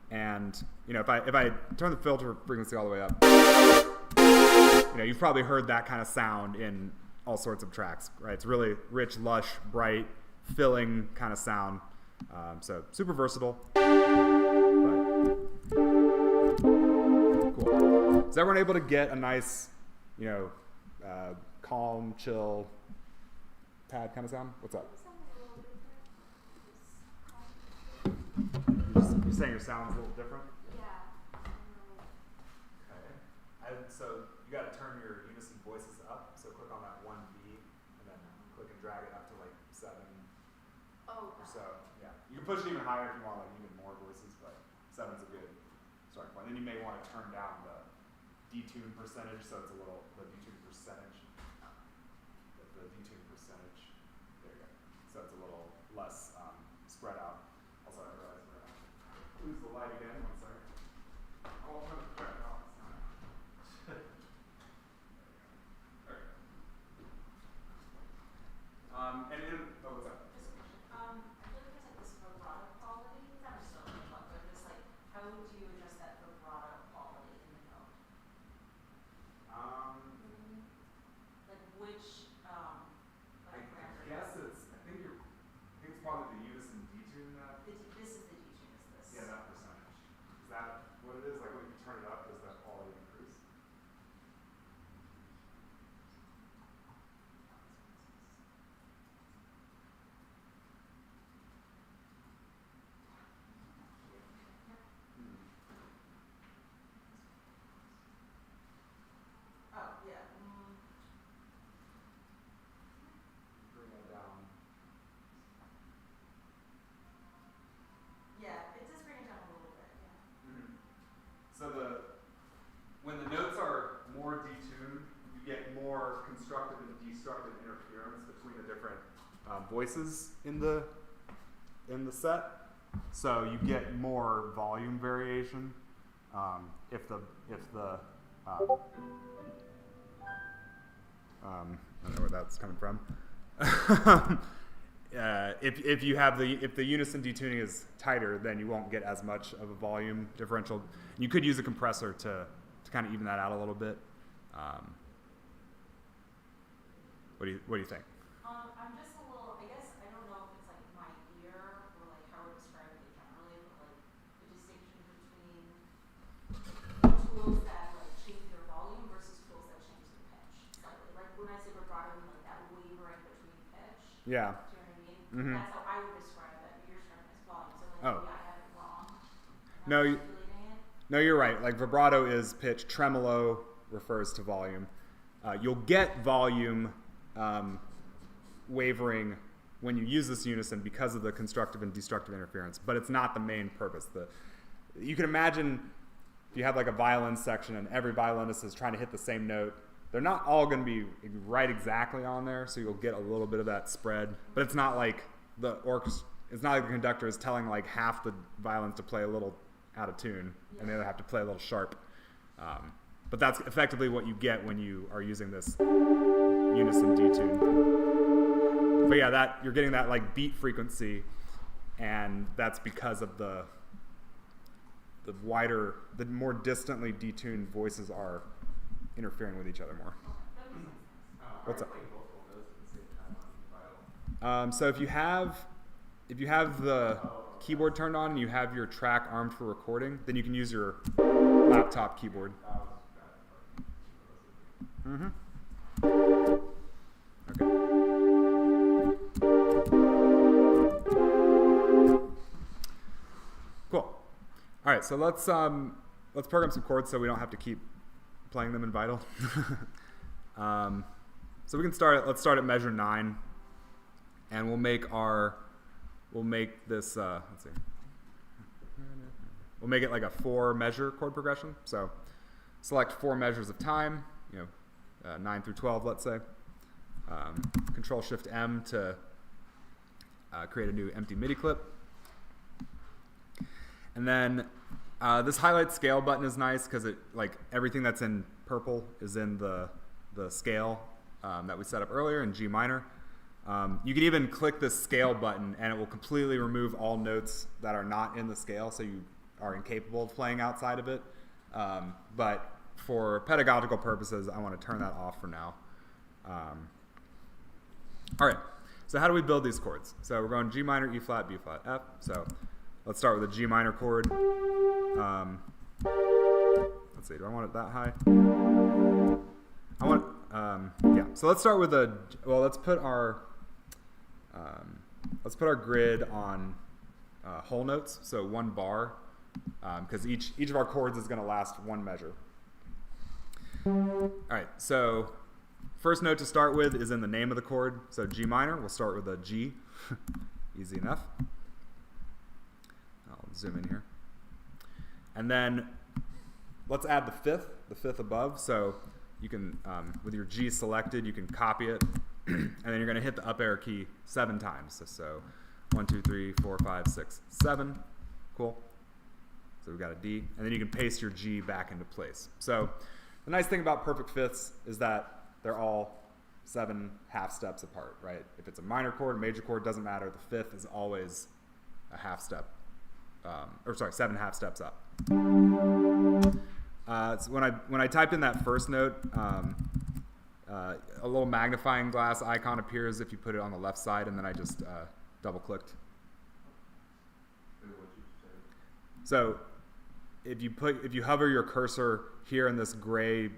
And you know, if I turn the filter frequency all the way up, you know, you've probably heard that kind of sound in all sorts of tracks, right? It's really rich, lush, bright, filling kind of sound. So super versatile. But cool. Is everyone able to get a nice, you know, calm, chill, pad kind of sound? What's up? You're saying your sound's a little different? Yeah. Okay. So you got to turn your unison voices up. So click on that 1B and then click and drag it up to like 7 Oh. or so. Yeah. You can push it even higher if you want like even more voices, but 7's a good starting point. Then you may want to turn down the detune percentage so it's a little, the detune percentage. The detune percentage. There you go. So it's a little less spread out. Also, I realize we're going to lose the light again. 1 second. Oh, I'm going to turn it off. There you go. Oh, what's up? Just a question. I feel like there's like this vibrato quality. It's not just so much fun, but just like, how would you adjust that vibrato quality in the note? Like which, I like parameter? guess I think it's probably the unison detune that. This is the detune, is this? Yeah, that percentage. Is that what it is? Like when you turn it up, does that quality increase? Oh, yeah. Bring that down. Yeah, it does bring it down a little bit, yeah. So when the notes are more detuned, you get more constructive and destructive interference between the different voices in the set. So you get more volume variation if the I don't know where that's coming from. If the unison detuning is tighter, then you won't get as much of a volume differential. You could use a compressor to kind of even that out a little bit. What do you think? I'm just a little, I guess, I don't know if it's like my ear or like how we're describing it generally, but like the distinction between tools that like change their volume versus tools that change the pitch slightly. Like when I say vibrato, I mean like that wavering between pitch. Yeah. Do you know what I mean? Mm-hmm. That's how I would describe it. But you're describing it as volume, so like Oh. maybe I have it wrong. No, Articulating it. No, you're right. Like vibrato is pitch. Tremolo refers to volume. You'll get volume wavering when you use this unison because of the constructive and destructive interference, but it's not the main purpose. You can imagine if you have like a violin section and every violinist is trying to hit the same note, they're not all going to be right exactly on there, so you'll get a little bit of that spread, but it's not like the orchestra, it's not like the conductor is telling like half the violins to play a little out of tune and the other have to play a little sharp. But that's effectively what you get when you are using this unison detune. But yeah, you're getting that like beat frequency, and that's because of the more distantly detuned voices are interfering with each other more. What's up? So if you have the keyboard turned on and you have your track armed for recording, then you can use your laptop keyboard. Mm-hmm. Okay. Cool. All right, so let's program some chords so we don't have to keep playing them in Vital. So we can start. Let's start at measure 9, and we'll make this. Let's see. We'll make it like a 4-measure chord progression. So select 4 measures of time. 9 through 12, let's say. Control-Shift-M to create a new empty MIDI clip. And then this highlight scale button is nice because everything that's in purple is in the scale that we set up earlier in G minor. You can even click this scale button and it will completely remove all notes that are not in the scale, so you are incapable of playing outside of it. But for pedagogical purposes, I want to turn that off for now. All right, so how do we build these chords? So we're going G minor, E flat, B flat, F. So let's start with a G minor chord. Let's see, do I want it that high? I want, yeah. So let's start with let's put our grid on whole notes, so 1 bar, because each of our chords is going to last 1 measure. All right, so first note to start with is in the name of the chord. So G minor, we'll start with a G. Easy enough. I'll zoom in here. And then let's add the fifth above. So you can, with your G selected, you can copy it. And then you're going to hit the up arrow key 7 times. So 1, 2, 3, 4, 5, 6, 7. Cool. So we've got a D. And then you can paste your G back into place. So the nice thing about perfect fifths is that they're all 7 half steps apart, right? If it's a minor chord, major chord, doesn't matter. The fifth is always a half step, 7 half steps up. So when I typed in that first note, a little magnifying glass icon appears if you put it on the left side, and then I just double-clicked. So if you hover your cursor here in this gray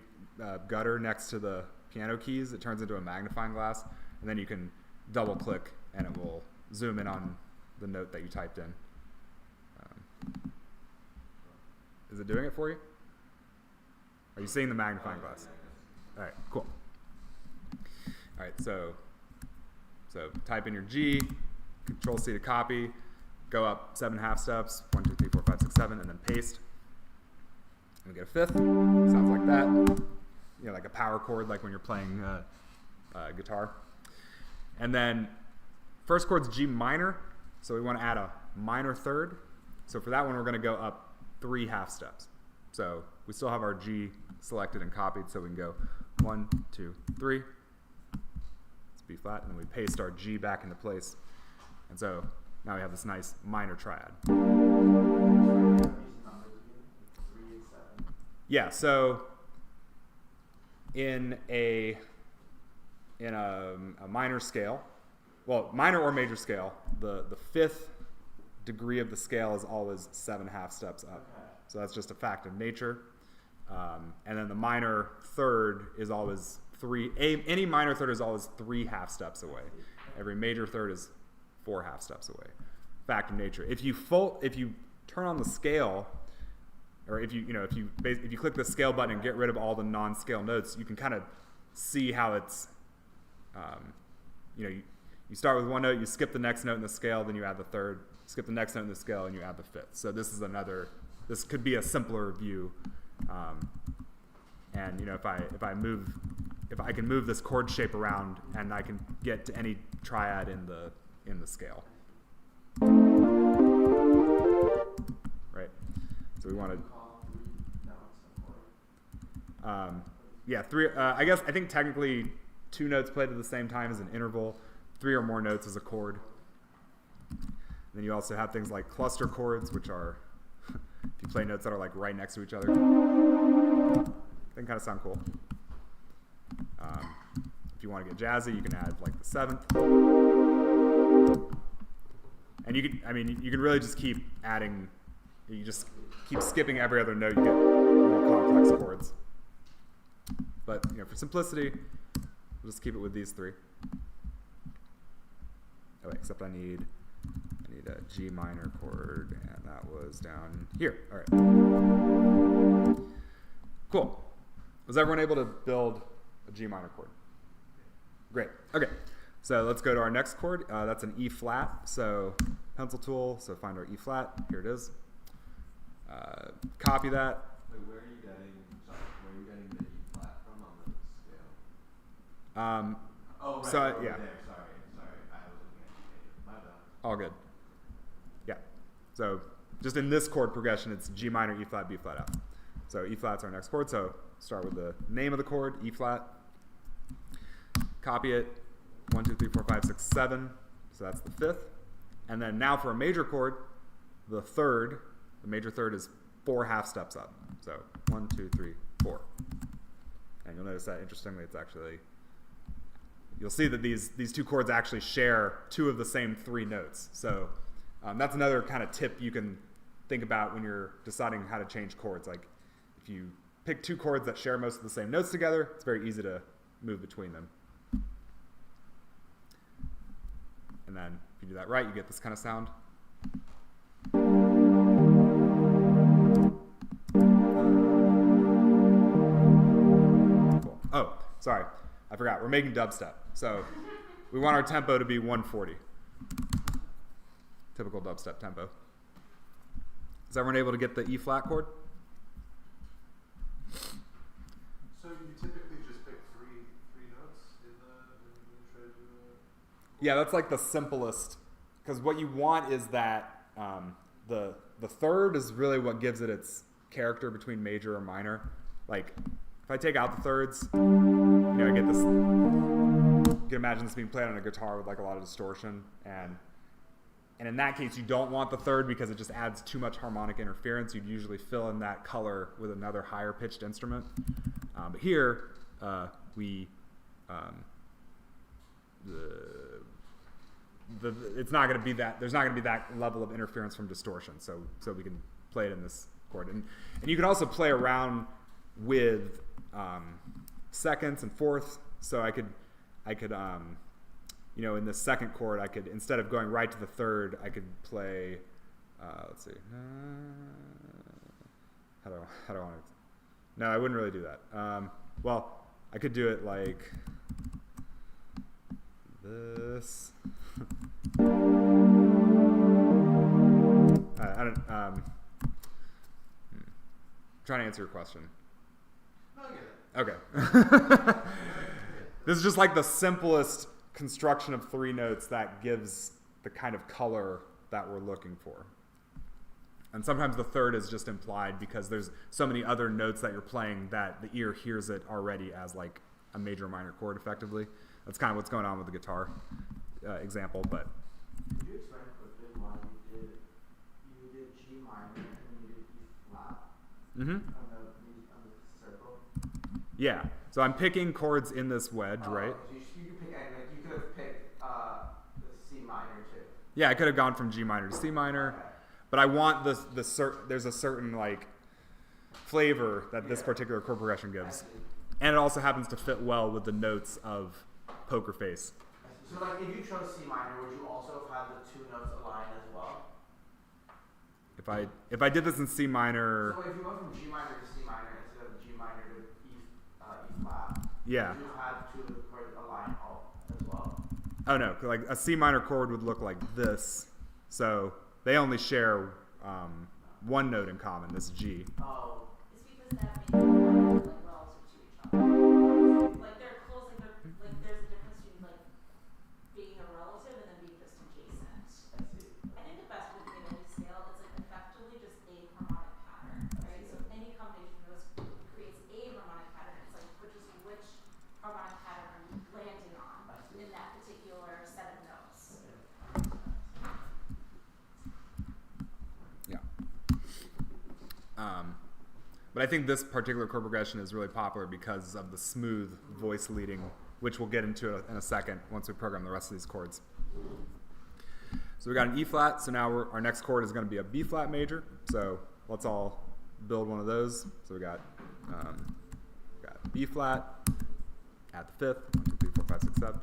gutter next to the piano keys, it turns into a magnifying glass, and then you can double-click, and it will zoom in on the note that you typed in. Is it doing it for you? Are you seeing the magnifying glass? All right, cool. All right, so type in your G, Control-C to copy, go up 7 half steps, 1, 2, 3, 4, 5, 6, 7, and then paste. And we get a fifth. Sounds like that. Like a power chord, like when you're playing guitar. And then first chord's G minor, so we want to add a minor third. So for that one, we're going to go up 3 half steps. So we still have our G selected and copied, so we can go 1, 2, 3. It's B flat, and then we paste our G back into place. And so now we have this nice minor triad. Yeah, so in a minor scale, well, minor or major scale, the 5th degree of the scale is always 7 half steps up. So that's just a fact of nature. And then the minor third is always any minor third is always 3 half steps away. Every major third is 4 half steps away. Fact of nature. If you turn on the scale, or if you click the scale button and get rid of all the non-scale notes, you can kind of see how it's, you start with one note, you skip the next note in the scale, then you add the third, skip the next note in the scale, and you add the fifth. So this could be a simpler view. And if I can move this chord shape around, and I can get to any triad in the scale. Right. So we want to. Yeah, 3. I think technically 2 notes played at the same time is an interval. 3 or more notes is a chord. Then you also have things like cluster chords, which are if you play notes that are like right next to each other. They can kind of sound cool. If you want to get jazzy, you can add like the 7th. And you can really just keep adding. You just keep skipping every other note. You get more complex chords. But for simplicity, we'll just keep it with these 3. Oh, wait, except I need a G minor chord, and that was down here. All right. Cool. Was everyone able to build a G minor chord? Great. Okay. So let's go to our next chord. That's an E flat. So pencil tool. So find our E flat. Here it is. Copy that. Wait, where are you getting the E flat from on the scale? Oh, right. So, over yeah. there. Sorry. I was looking at you. My bad. All good. Yeah. So just in this chord progression, it's G minor, E flat, B flat, F. So E flat's our next chord. So start with the name of the chord, E flat. Copy it. 1, 2, 3, 4, 5, 6, 7. So that's the fifth. And then now for a major chord, the third, the major third is 4 half steps up. So 1, 2, 3, 4. And you'll notice that, interestingly, it's actually, you'll see that these two chords actually share 2 of the same 3 notes. So that's another kind of tip you can think about when you're deciding how to change chords. Like if you pick 2 chords that share most of the same notes together, it's very easy to move between them. And then if you do that right, you get this kind of sound. Cool. Oh, sorry. I forgot. We're making dubstep. So we want our tempo to be 140. Typical dubstep tempo. Is everyone able to get the E flat chord? So you typically just pick three notes when you try to do Yeah, that's like the simplest, because what you want is that the third is really what gives it its character between major or minor. Like if I take out the thirds, I get this. You can imagine this being played on a guitar with like a lot of distortion, and in that case, you don't want the third because it just adds too much harmonic interference. You'd usually fill in that color with another higher pitched instrument. But here, it's not going to be that. There's not going to be that level of interference from distortion. So we can play it in this chord, and you can also play around with seconds and fourths. So I could in the second chord, I could, instead of going right to the third, I could play. Let's see. How do I want to? No, I wouldn't really do that. Well, I could do it like this. I don't. Trying to answer your question. No, I get it. Okay. This is just like the simplest construction of 3 notes that gives the kind of color that we're looking for. And sometimes the third is just implied because there's so many other notes that you're playing that the ear hears it already as like a major minor chord effectively. That's kind of what's going on with the guitar example, but. Could you explain quickly why you did G minor and then you did E flat on the circle? Yeah, so I'm picking chords in this wedge, right? So you could pick any, like you could have picked the C minor too. Yeah, I could have gone from G minor to C minor, Okay. but I want there's a certain like flavor that this particular chord progression gives, and it also happens to fit well with the notes of Poker Face. So like if you chose C minor, would you also have had the 2 notes aligned as well? If I did this in C minor, So if you went from G minor to C minor instead of G minor to E flat, yeah. would you have 2 of the chords aligned as well? Oh no, like a C minor chord would look like this. So they only share 1 note in common, this G. Oh. It's because that makes them like relative to each other. Like they're close, like there's a difference between like being a relative and then being just adjacent. I see. I think the best way to get any scale is like effectively just a harmonic pattern, right? So any combination of those creates a harmonic pattern. It's like which harmonic pattern are you landing on in that particular set of notes? Yeah. But I think this particular chord progression is really popular because of the smooth voice leading, which we'll get into in a second once we program the rest of these chords. So we got an E flat, so now our next chord is going to be a B flat major. So let's all build one of those. So we got B flat, add the fifth, 1, 2, 3, 4, 5, 6, 7,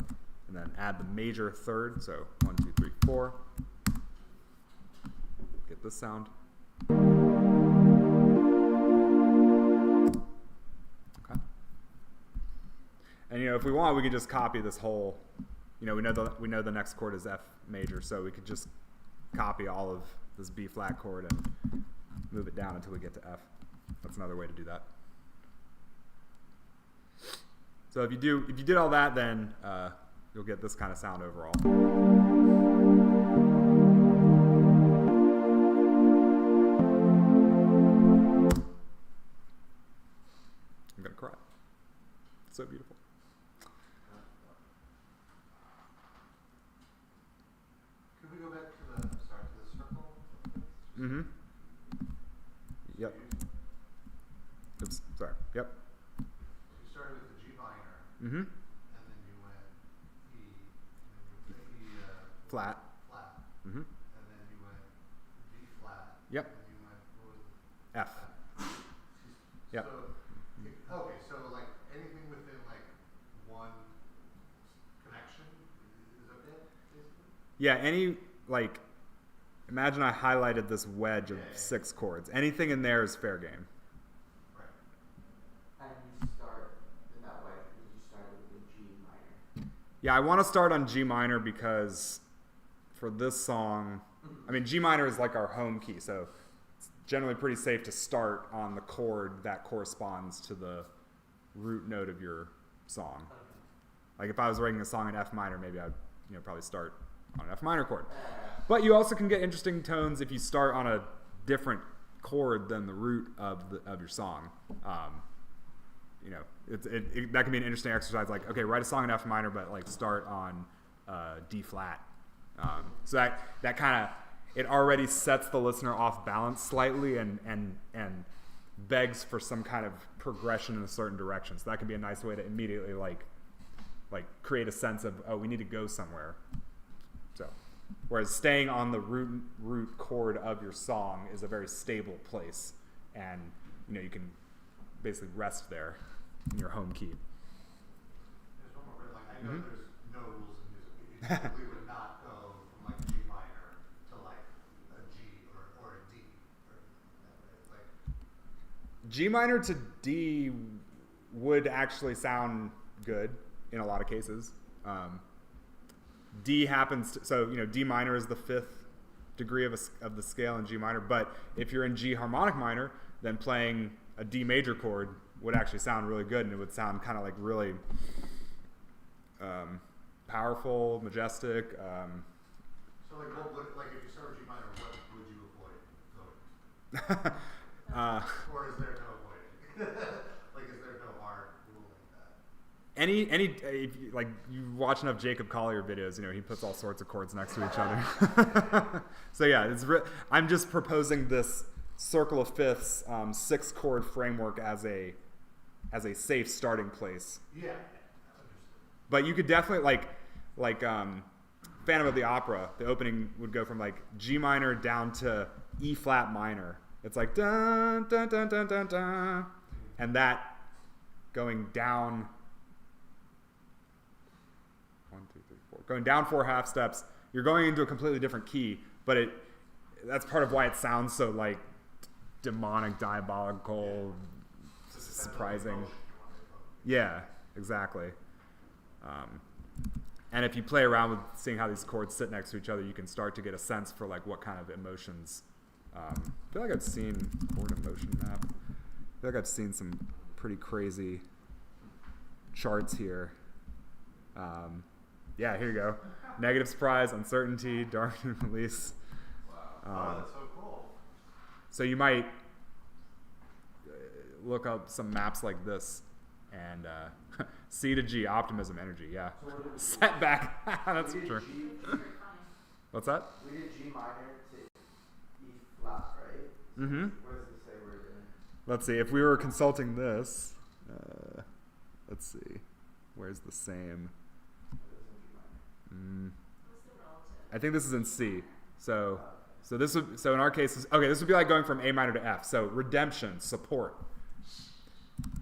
and then add the major third. So 1, 2, 3, 4. Get this sound. Okay. And you know, if we want, we could just copy this whole. You know, we know the next chord is F major, so we could just copy all of this B flat chord and move it down until we get to F. That's another way to do that. So if you did all that, then you'll get this kind of sound overall. I'm gonna cry. It's so beautiful. Could we go back to the circle? Mm-hmm. Yep. Oops. Sorry. Yep. You started with the G minor, Mm-hmm. and then you went E, and then you went E Flat. flat, Mm-hmm. and then you went G flat. Yep. And then you went what was it? F. Yep. So, okay, so like anything within like one connection is a bit, basically? Yeah. Any like, imagine I highlighted this wedge of Yeah, yeah. 6 chords. Anything in there is fair game. Right. And you start in that way because you started with the G minor. Yeah, I want to start on G minor because for this song, I mean, G minor is like our home key, so it's generally pretty safe to start on the chord that corresponds to the root note of your song. Like if I was writing a song in F minor, maybe I'd probably start on an F minor chord. But you also can get interesting tones if you start on a different chord than the root of your song. That can be an interesting exercise. Like, okay, write a song in F minor, but like start on D flat. So that kind of, it already sets the listener off balance slightly and begs for some kind of progression in a certain direction. So that can be a nice way to immediately like create a sense of, oh, we need to go somewhere. So, whereas staying on the root chord of your song is a very stable place, and you can basically rest there in your home key. There's one more bit, like I know there's no rules in music. You typically would not go from like G minor to like a G or a D or that way. Like G minor to D would actually sound good in a lot of cases. D happens to, so D minor is the 5th degree of the scale in G minor, but if you're in G harmonic minor, then playing a D major chord would actually sound really good, and it would sound kind of like really powerful, majestic. so like if you start with G minor, what would you avoid going? Or is there no avoiding? Like is there no hard rule like that? If you watch enough Jacob Collier videos, he puts all sorts of chords next to each other. So yeah, I'm just proposing this circle of fifths 6 chord framework as a safe starting place. Yeah. Understood. But you could definitely like Phantom of the Opera. The opening would go from like G minor down to E flat minor. It's like dun dun dun dun dun dun, and that going down 1, 2, 3, 4, going down 4 half steps. You're going into a completely different key, but that's part of why it sounds so like demonic, diabolical, surprising. Yeah, exactly. And if you play around with seeing how these chords sit next to each other, you can start to get a sense for like what kind of emotions. I feel like I've seen chord emotion map. I feel like I've seen some pretty crazy charts here. Yeah, here you go. Negative surprise, uncertainty, darkening release. Wow. That's so cool. So you might look up some maps like this and C to G, optimism, energy, yeah. So Setback, that's we did true. G, What's that? we did G minor to E flat, right? Mm-hmm. What does it say we're doing? Let's see, if we were consulting this, let's see, where's the same? I think this is in C. So in our case, this would be like going from A minor to F. So redemption, support.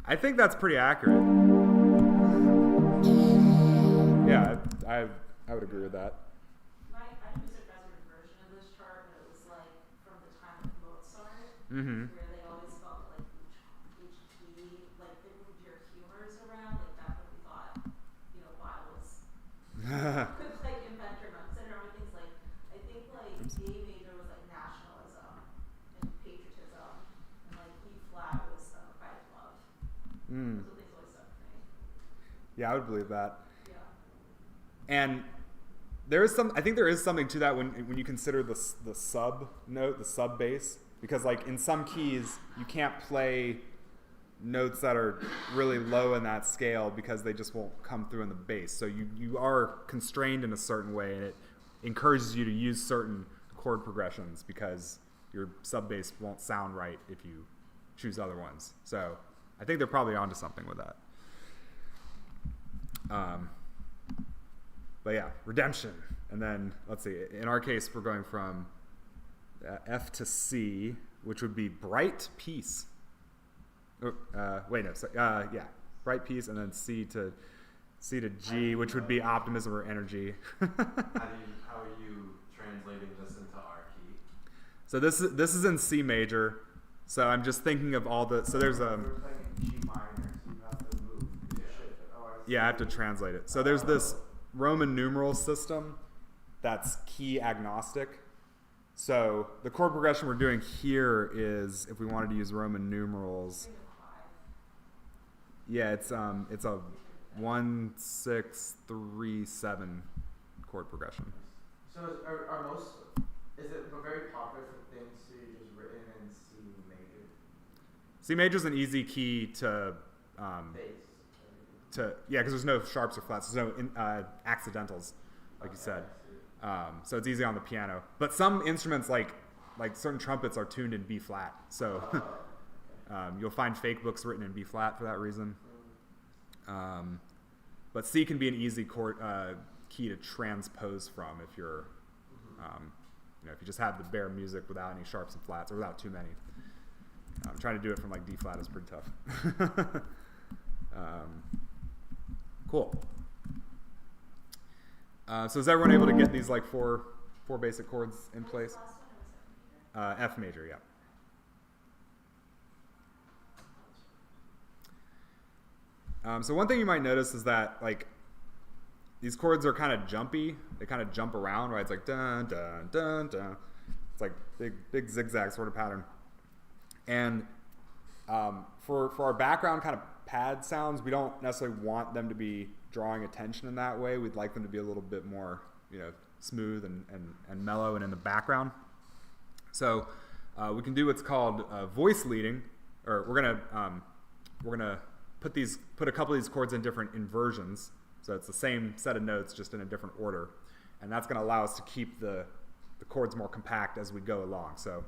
I think that's pretty accurate. Yeah, I would agree with that. I didn't use a reserved version of this chart, but it was like from the time of Mozart, Mm-hmm. where they always felt like each key, like they moved your humors around, like that's what we thought like inventor notes. I remember things like, I think like A major was like nationalism and patriotism, and like E flat was pride and love. Mm. Those are things always stuck with me. Yeah, I would believe that. Yeah. And there is I think there is something to that when you consider the sub note, the sub bass, because like in some keys you can't play notes that are really low in that scale because they just won't come through in the bass. So you are constrained in a certain way, and it encourages you to use certain chord progressions because your sub bass won't sound right if you choose other ones. So I think they're probably onto something with that. But yeah, redemption. And then, let's see, in our case, we're going from F to C, which would be bright peace. Yeah, bright peace, and then C to G, which would be optimism or energy. How are you translating this into our key? So this is in C major. So I'm just thinking of all the, so there's We're playing in G minor, so you have to move. Yeah, I have to translate it. So there's this Roman numeral system that's key agnostic. So the chord progression we're doing here is, if we wanted to use Roman numerals, yeah, it's a 1, 6, 3, 7 chord progression. So is it very popular for things to be just written in C major? C major is an easy key to Bass. yeah, because there's no sharps or flats, there's no accidentals, like you said. So it's easy on the piano. But some instruments, like certain trumpets, are tuned in B flat. So you'll find fake books written in B flat for that reason. But C can be an easy chord key to transpose from if you're, if you just have the bare music without any sharps and flats, or without too many. Trying to do it from like D flat is pretty tough. Cool. So is everyone able to get these like four basic chords in place? F major, yeah. So one thing you might notice is that like these chords are kind of jumpy. They kind of jump around, right? It's like dun dun dun dun. It's like big zigzag sort of pattern. And for our background kind of pad sounds, we don't necessarily want them to be drawing attention in that way. We'd like them to be a little bit more, smooth and mellow and in the background. So we can do what's called voice leading, or we're gonna put a couple of these chords in different inversions. So it's the same set of notes, just in a different order, and that's going to allow us to keep the chords more compact as we go along. So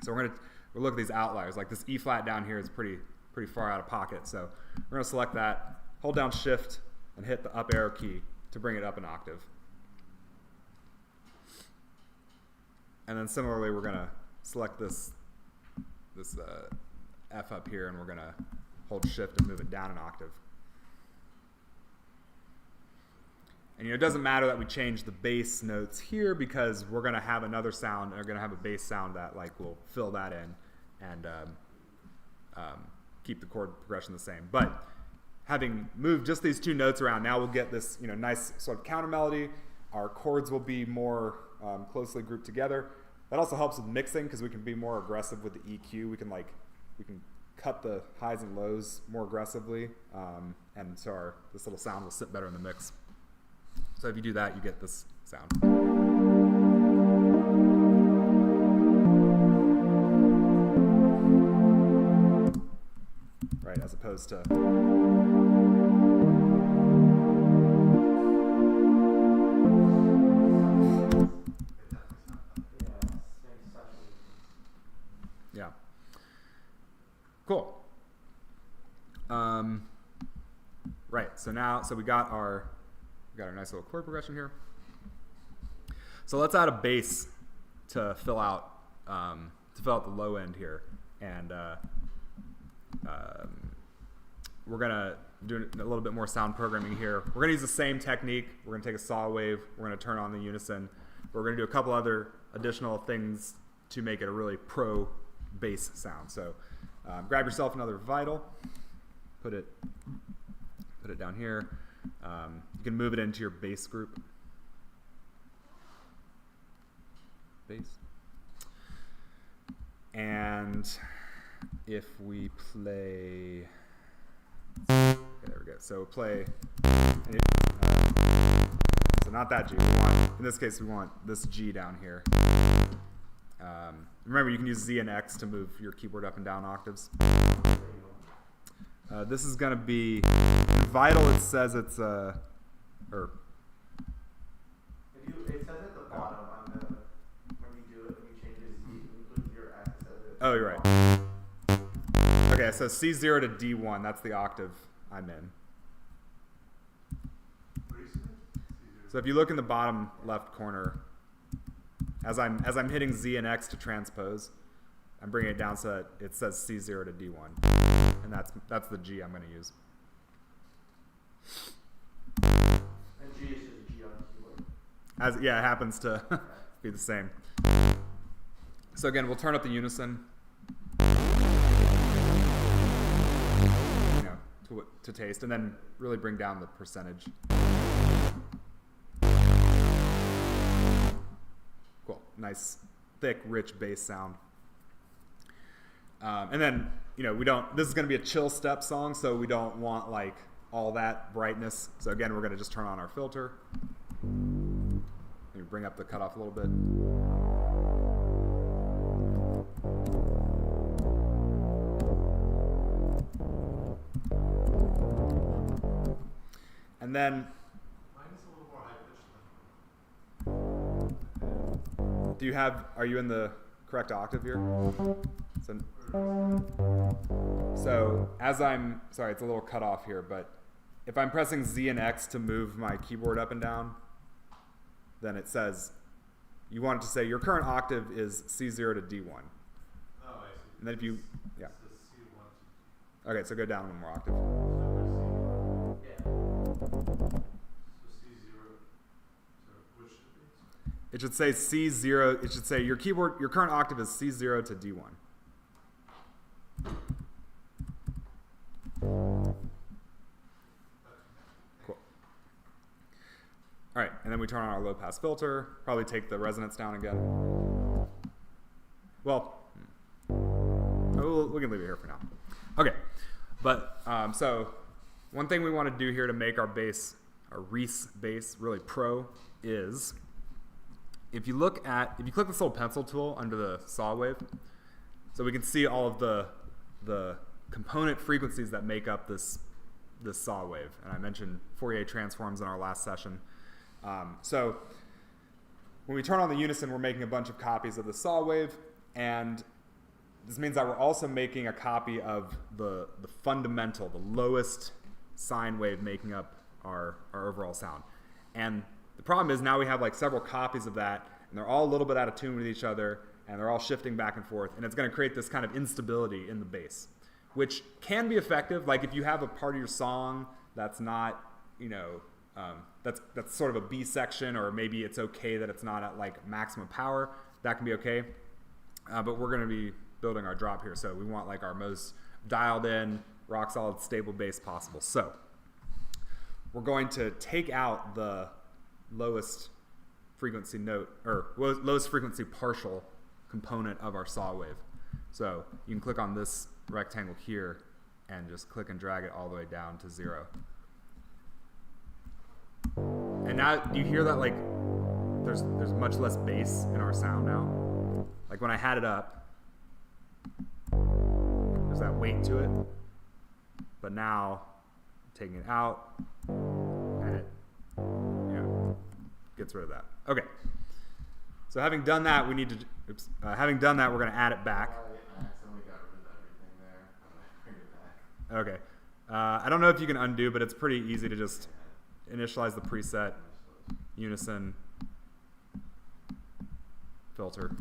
we'll look at these outliers. Like this E flat down here is pretty far out of pocket. So we're going to select that, hold down Shift, and hit the up arrow key to bring it up an octave. And then similarly, we're going to select this F up here, and we're going to hold Shift and move it down an octave. And it doesn't matter that we change the bass notes here, because we're going to have another sound, and we're going to have a bass sound that will fill that in and keep the chord progression the same. But having moved just these two notes around, now we'll get this nice sort of counter melody. Our chords will be more closely grouped together. That also helps with mixing, because we can be more aggressive with the EQ. We can cut the highs and lows more aggressively, and so this little sound will sit better in the mix. So if you do that, you get this sound. Right, as opposed to... Yeah. Cool. Right, so we got our nice little chord progression here. So let's add a bass to fill out the low end here, and we're gonna do a little bit more sound programming here. We're gonna use the same technique. We're gonna take a saw wave. We're gonna turn on the unison. We're gonna do a couple other additional things to make it a really pro bass sound. So grab yourself another vital. Put it down here. You can move it into your bass group. Bass. And if we play, okay, there we go. So play, so not that G. We want, in this case, we want this G down here. Remember, you can use Z and X to move your keyboard up and down octaves. This is going to be, in Vital it says it's, or It says at the bottom on the, when you do it, when you change it, when you click your X, it says it. oh, you're right. Okay, so C0 to D1, that's the octave I'm in. So if you look in the bottom left corner, as I'm hitting Z and X to transpose, I'm bringing it down so that it says C0 to D1, and that's the G I'm going to use. And G is just G on the keyboard. Yeah, it happens to be the same. So again, we'll turn up the unison, to taste, and then really bring down the percentage. Cool, nice, thick, rich bass sound. And then, this is going to be a chill step song, so we don't want like all that brightness. So again, we're going to just turn on our filter. Maybe bring up the cutoff a little bit. And then, Mine is a little more high pitched. are you in the correct octave here? So sorry, it's a little cut off here, but if I'm pressing Z and X to move my keyboard up and down, then it says, you want it to say your current octave is C0 to D1. Oh, I see. And then if you, yeah. It's the C1 to Okay, so go down one more octave. So C0, so which should it be? It should say C0, it should say your current octave is C0 to D1. Cool. All right, and then we turn on our low pass filter, probably take the resonance down again. Well, we can leave it here for now. Okay, but so one thing we want to do here to make our bass, our Reese bass, really pro is if you click this little pencil tool under the saw wave, so we can see all of the component frequencies that make up this saw wave. And I mentioned Fourier transforms in our last session. So when we turn on the unison, we're making a bunch of copies of the saw wave, and this means that we're also making a copy of the fundamental, the lowest sine wave making up our overall sound. And the problem is now we have like several copies of that, and they're all a little bit out of tune with each other, and they're all shifting back and forth, and it's going to create this kind of instability in the bass, which can be effective. Like if you have a part of your song that's not, that's sort of a B section, or maybe it's okay that it's not at like maximum power, that can be okay. But we're going to be building our drop here, so we want like our most dialed in, rock solid, stable bass possible. So we're going to take out the lowest frequency note, or lowest frequency partial component of our saw wave. So you can click on this rectangle here and just click and drag it all the way down to 0. And now you hear that like there's much less bass in our sound now. Like when I had it up, there's that weight to it. But now taking it out, and it gets rid of that. Okay. So having done that, we're going to add it back. I accidentally got rid of everything there. I'm gonna bring it back. Okay. I don't know if you can undo, but it's pretty easy to just initialize the preset, unison, filter.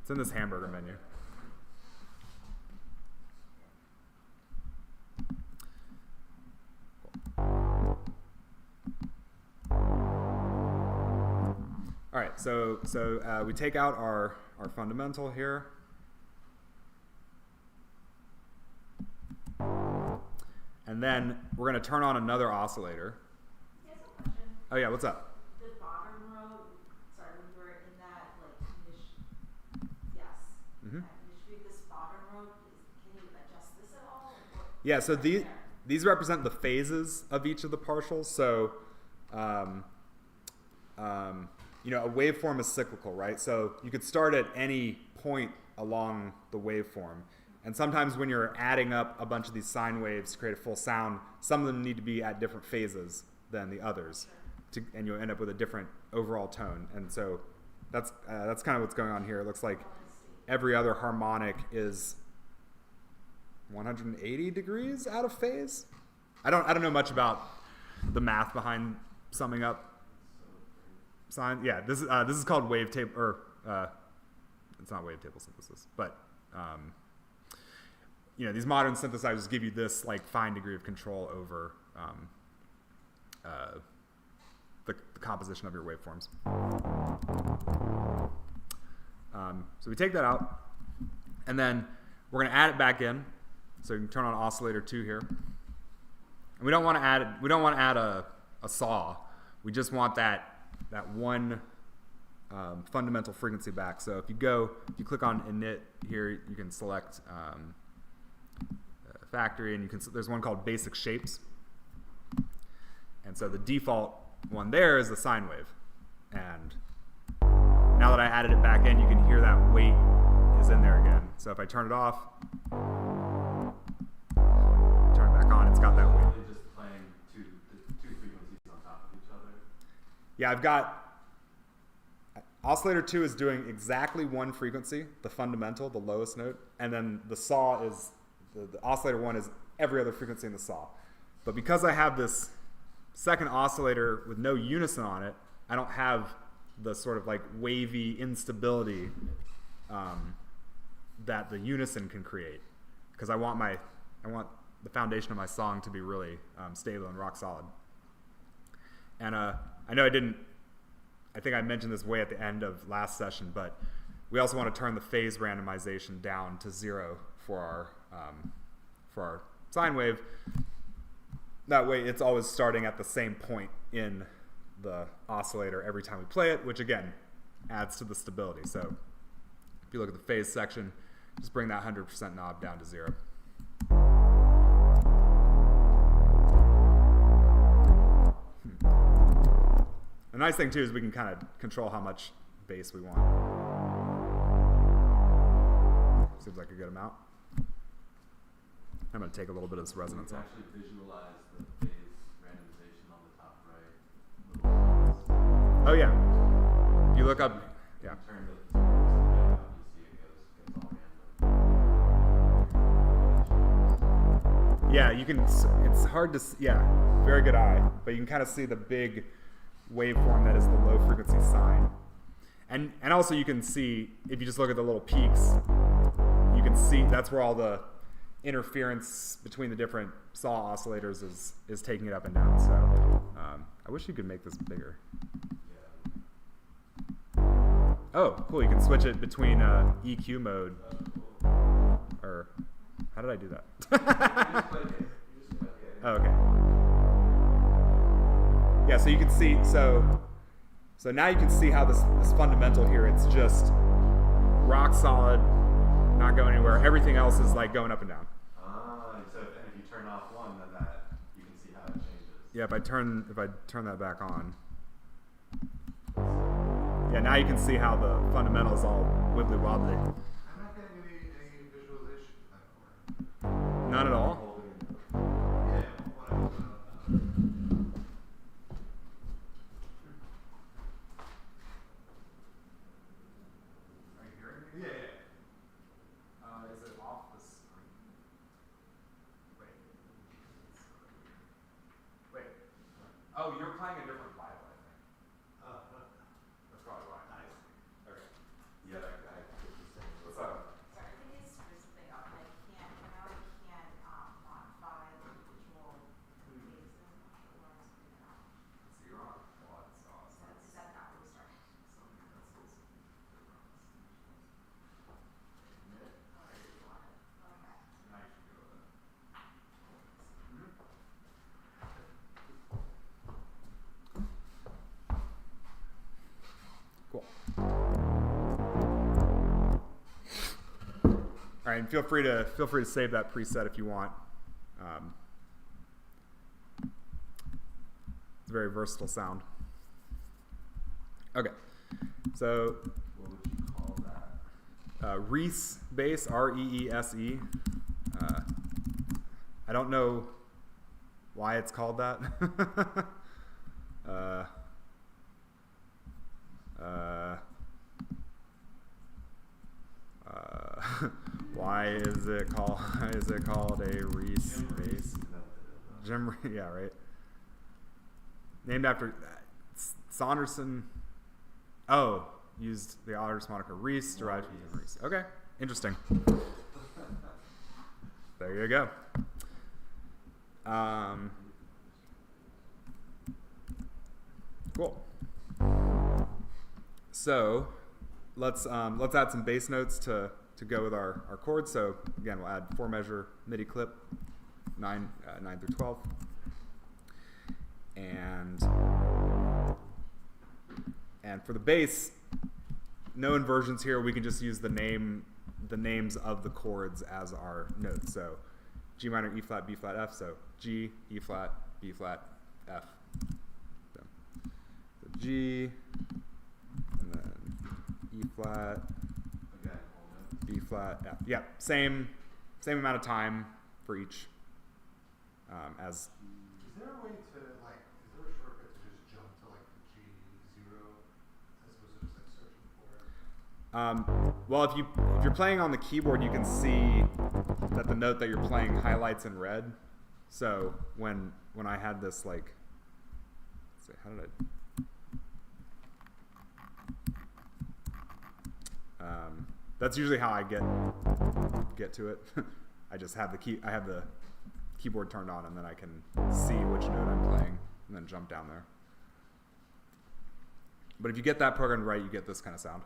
It's in this hamburger menu. All right, so we take out our fundamental here. And then we're going to turn on another oscillator. Here's a question. Oh yeah, what's up? The bottom row, sorry, when you were in that, like, yes. Mhm. This bottom row, can you adjust this at all? Or Yeah, so there? these represent the phases of each of the partials. So, you know, a waveform is cyclical, right? So you could start at any point along the waveform. And sometimes when you're adding up a bunch of these sine waves to create a full sound, some of them need to be at different phases than the others, and you'll end up with a different overall tone. And so that's kind of what's going on here. It looks like every other harmonic is 180 degrees out of phase. I don't know much about the math behind summing up sine. Yeah, this is called wavetable, or it's not wavetable synthesis, but you know, these modern synthesizers give you this like fine degree of control over the composition of your waveforms. So we take that out, and then we're going to add it back in. So you can turn on oscillator 2 here. And we don't want to add a saw. We just want that one fundamental frequency back. So if you click on init here, you can select factory, and there's one called basic shapes. And so the default one there is the sine wave. And now that I added it back in, you can hear that weight is in there again. So if I turn it off, turn it back on, it's got that weight. They're just playing two frequencies on top of each other. Yeah, I've got oscillator 2 is doing exactly one frequency, the fundamental, the lowest note, and then the saw is the oscillator 1 is every other frequency in the saw. But because I have this second oscillator with no unison on it, I don't have the sort of like wavy instability that the unison can create, because I want the foundation of my song to be really stable and rock solid. And I know I think I mentioned this way at the end of last session, but we also want to turn the phase randomization down to 0 for our sine wave. That way it's always starting at the same point in the oscillator every time we play it, which again adds to the stability. So if you look at the phase section, just bring that 100% knob down to 0. The nice thing too is we can kind of control how much bass we want. Seems like a good amount. I'm going to take a little bit of this resonance off. Actually visualize the phase randomization on the top right. Oh yeah. If you look up, yeah. Turn the up, you see it gets all random. Yeah, you can, it's hard to, yeah, very good eye, but you can kind of see the big waveform that is the low frequency sine. And also you can see, if you just look at the little peaks, you can see that's where all the interference between the different saw oscillators is taking it up and down. So I wish you could make this bigger. Oh, cool, you can switch it between EQ mode, or how did I do that? Oh, okay. Yeah, so you can see, so now you can see how this fundamental here, it's just rock solid, not going anywhere. Everything else is like going up and down. So if you turn off one, then you can see how it changes. Yeah, if I turn that back on. Yeah, now you can see how the fundamental is all wibbly wobbly. I'm not getting any visualization of that chord. None at all. Yeah, what Are you hearing me? Yeah. Is it off the screen? Wait. Oh, you're playing a different violin, I think. That's probably why. Nice. Okay. Yeah, that guy. What's up? Sorry, I think it's screwed something up, and now I can't modify the individual phases. I'm not sure why it's doing that. So you're on quad sauce. Is that not where we started? Oh, I really want it. Okay. Now you should go with it. All right, and feel free to save that preset if you want. It's a very versatile sound. Okay, so What would you call that? Reese bass, R-E-E-S-E. I don't know why it's called that. Why is it called a Reese bass? Jim, yeah, right. Named after Saunderson. Oh, used the artist moniker Reese, derived from Jim Reese. Okay, interesting. There you go. Cool. So let's add some bass notes to go with our chords. So again, we'll add 4-measure MIDI clip, 9 through 12, and for the bass, no inversions here. We can just use the names of the chords as our notes. So G minor, E flat, B flat, F. So G, E flat, B flat, F. So G, and then E flat, B flat, F. Yeah, same amount of time for each. As Is there a way to like? Is there a shortcut to just jump to like the G0 as opposed to just like searching for it? Well, if you're playing on the keyboard, you can see that the note that you're playing highlights in red. So when I had this like, let's see, how did I? That's usually how I get to it. I just have the keyboard turned on, and then I can see which note I'm playing, and then jump down there. But if you get that programmed right, you get this kind of sound.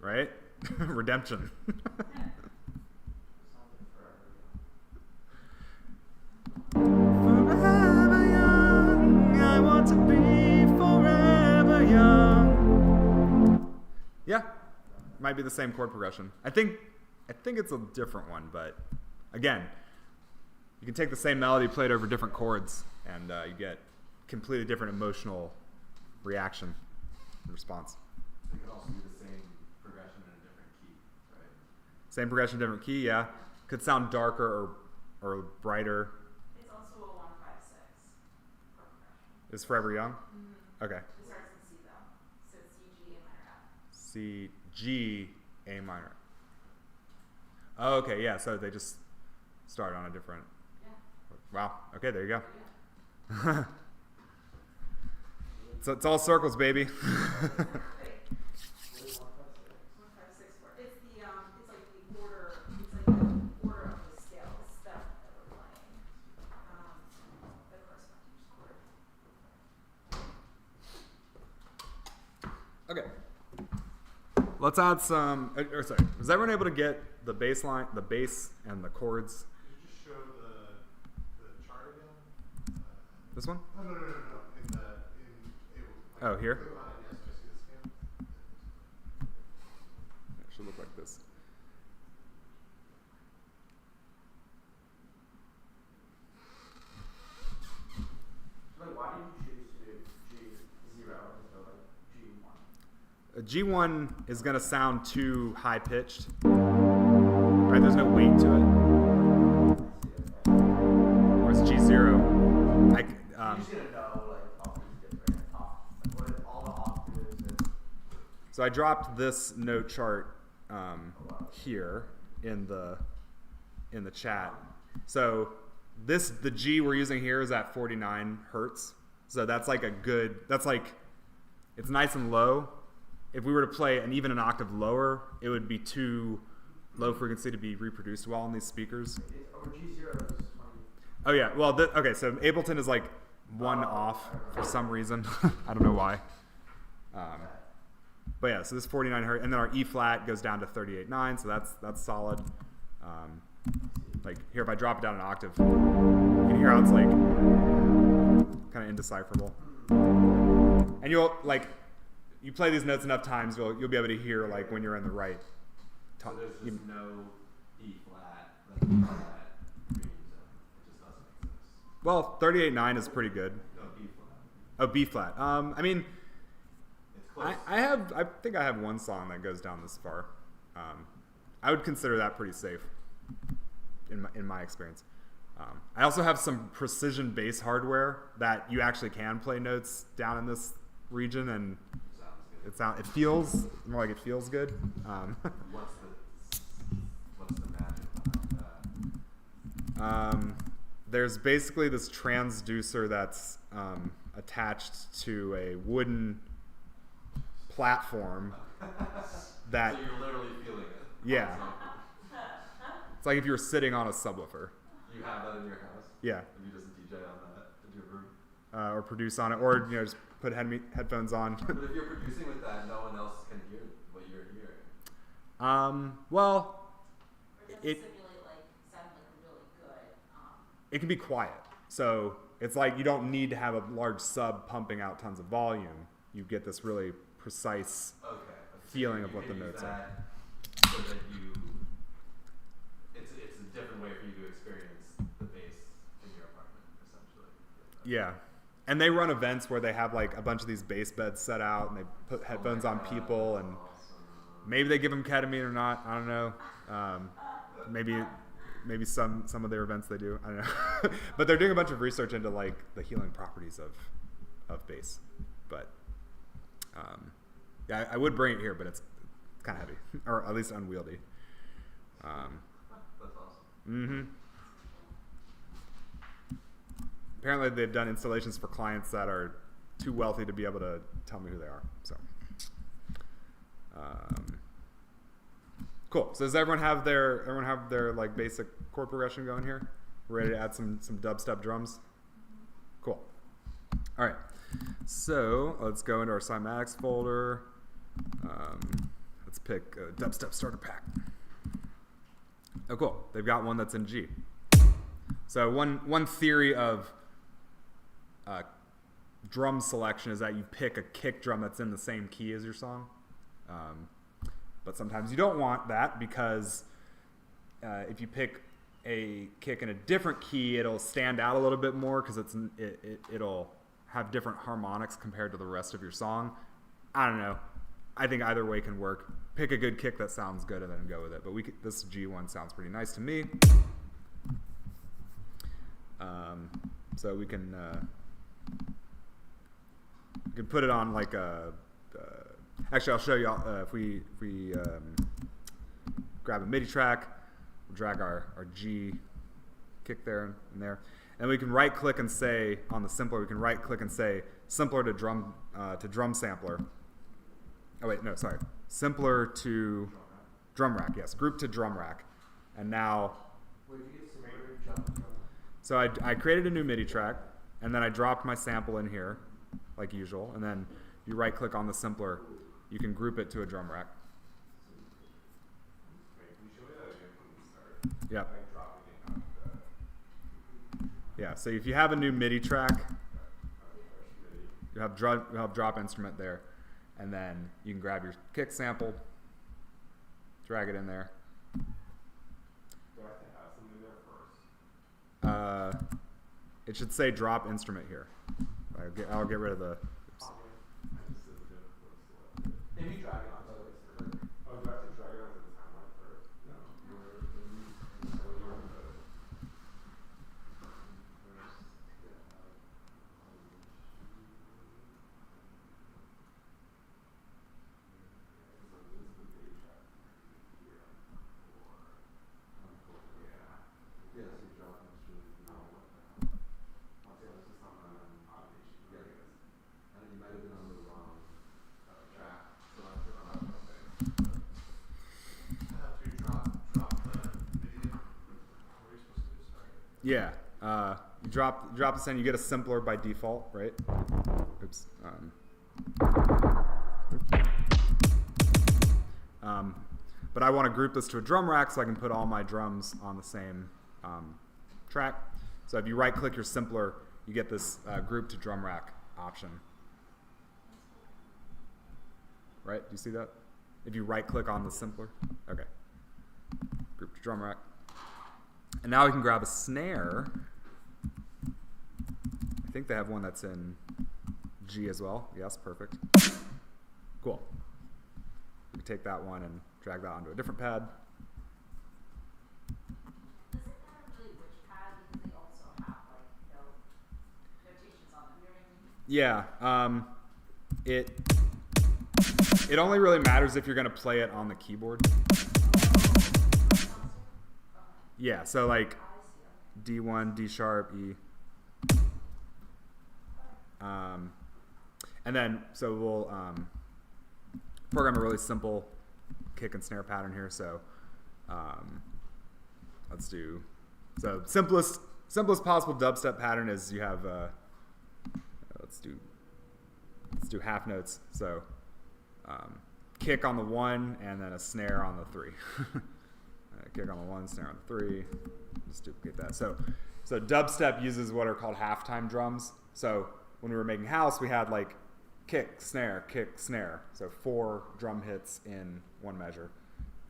Right? Redemption. Forever young, I want to be forever young. Yeah, might be the same chord progression. I think it's a different one, but again, you can take the same melody played over different chords, and you get completely different emotional reaction and response. It could also be the same progression in a different key, right? Same progression, different key, yeah. Could sound darker or brighter. It's also a 1-5-6 chord progression. Is Forever Young? Mm-hmm. Okay. It starts in C though, so it's C, G, A minor, F. C, G, A minor. Oh, okay, yeah, so they just start on a different. Yeah. Wow, okay, there you go. Yeah. So it's all circles, baby. 1-5-6 chord. It's the it's like the order. It's like the order of the scales that we're playing. The corresponding chord. Okay. Let's add some. Sorry, was everyone able to get the bass line, the bass, and the chords? Could you just show the chart again? This one? No. Oh, here? Yes, I see the scan. It should look like this. Like, why did you choose to do G0 instead of like G1? A G1 is going to sound too high pitched. Right? There's no weight to it. Whereas G0, You're just gonna know like all these different what is all the octaves and so I dropped this note chart here in the chat. So the G we're using here is at 49 hertz. So that's like it's nice and low. If we were to play even an octave lower, it would be too low frequency to be reproduced well on these speakers. over G0 is 20. Oh yeah, well, okay, so Ableton is like one off for some reason. I don't know why. But yeah, so this 49 hertz, and then our E flat goes down to 38.9, so that's solid. like here, if I drop it down an octave, you can hear how it's like kind of indecipherable. And you'll like, you play these notes enough times, you'll be able to hear like when you're in the right. So there's just no E flat, that's E flat reading zone. It just doesn't exist. Well, 38.9 is pretty good. No B flat. Oh, B flat. I mean, It's close. I think I have one song that goes down this far. I would consider that pretty safe in my experience. I also have some precision bass hardware that you actually can play notes down in this region, and Sounds good. it feels more like it feels good. What's the magic behind that? There's basically this transducer that's attached to a wooden platform that, So you're literally feeling it. yeah, it's like if you were sitting on a subwoofer. You have that in your house? Yeah. And you just DJ on that in your room? Or produce on it, or just put headphones on. But if you're producing with that, no one else can hear what you're hearing. Well, Or does it it simulate like sound like a really good it can be quiet, so it's like you don't need to have a large sub pumping out tons of volume. You get this really precise Okay. feeling You of what can the use notes are. that so that it's a different way for you to experience the bass in your apartment, essentially. Yeah. And they run events where they have like a bunch of these bass beds set out, and they put headphones on people, and maybe they give them ketamine or not. I don't know. Maybe some of their events they do. I don't know. But they're doing a bunch of research into like the healing properties of bass. But yeah, I would bring it here, but it's kind of heavy, or at least unwieldy. That's awesome. Mm-hmm. Apparently, they've done installations for clients that are too wealthy to be able to tell me who they are. So, cool. So, does everyone have their like basic chord progression going here? Ready to add some dubstep drums? Cool. All right. So let's go into our cymatics folder. Let's pick a dubstep starter pack. Oh, cool. They've got one that's in G. So one theory of drum selection is that you pick a kick drum that's in the same key as your song. But sometimes you don't want that, because if you pick a kick in a different key, it'll stand out a little bit more, because it'll have different harmonics compared to the rest of your song. I don't know. I think either way can work. Pick a good kick that sounds good and then go with it. But this G1 sounds pretty nice to me. So we can put it on like a. Actually, I'll show you if we grab a MIDI track, we'll drag our G kick there and there, and we can right click and say on the simpler. We can right click and say simpler to drum sampler. Oh wait, no, sorry, simpler to drum rack. Yes, group to drum rack, and now. Where did you get simpler to jump? So I created a new MIDI track, and then I dropped my sample in here, like usual, and then you right click on the simpler, you can group it to a drum rack. Yeah. Yeah, so if you have a new MIDI track, you have drop instrument there, and then you can grab your kick sample, drag it in there. It should say drop instrument here. I'll get rid of the. Oops. Maybe drag it onto the Oh, do I have to drag it onto the timeline first? No. Yes, you drop instrument. And you might have been on the wrong track. So I put on that thing. I have to drop the MIDI. What are you supposed to do? Sorry. Yeah. You drop this in, you get a simpler by default, right? Oops. But I want to group this to a drum rack so I can put all my drums on the same track. So if you right click your simpler, you get this group to drum rack option. Right? Do you see that? If you right click on the simpler. Okay. Group to drum rack. And now we can grab a snare. I think they have one that's in G as well. Yes, perfect. Cool. We can take that one and drag that onto a different pad. Does it matter really which pad because they also have like notations on them? You know what I mean? Yeah. It only really matters if you're going to play it on the keyboard. Yeah, so like D1, D sharp, E. And then, so we'll program a really simple kick and snare pattern here. So let's do, so simplest possible dubstep pattern is you have, let's do half notes. So kick on the 1 and then a snare on the 3. Kick on the 1, snare on the 3. Just duplicate that. So dubstep uses what are called halftime drums. So when we were making house, we had like kick, snare, kick, snare. So 4 drum hits in one measure.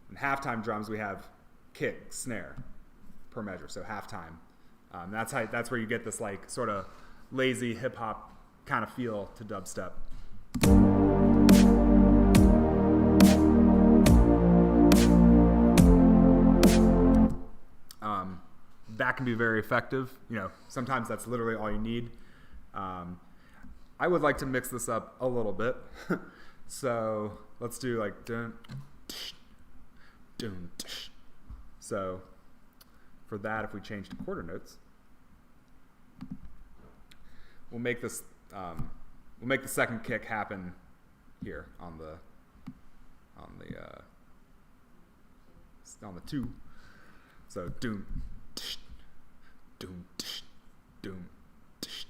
In halftime drums, we have kick, snare per measure. So halftime. That's where you get this like sort of lazy hip hop kind of feel to dubstep. That can be very effective. Sometimes that's literally all you need. I would like to mix this up a little bit. So let's do like dun, tsh, dun, tsh. So for that, if we change to quarter notes, we'll make this we'll make the second kick happen here on the 2. So doom, tsh, doom, tsh, doom, tsh,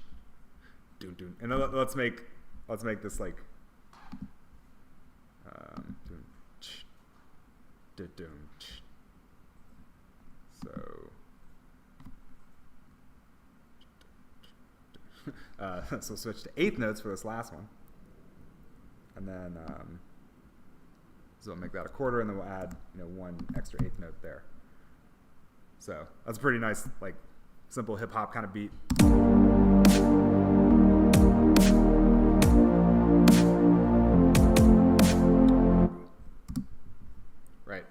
doom, doom, and then let's make this like doom, tsh, doom, tsh. So we'll switch to 8th notes for this last one, and then so we'll make that a quarter, and then we'll add 1 extra 8th note there. So that's a pretty nice, like, simple hip hop kind of beat. Right.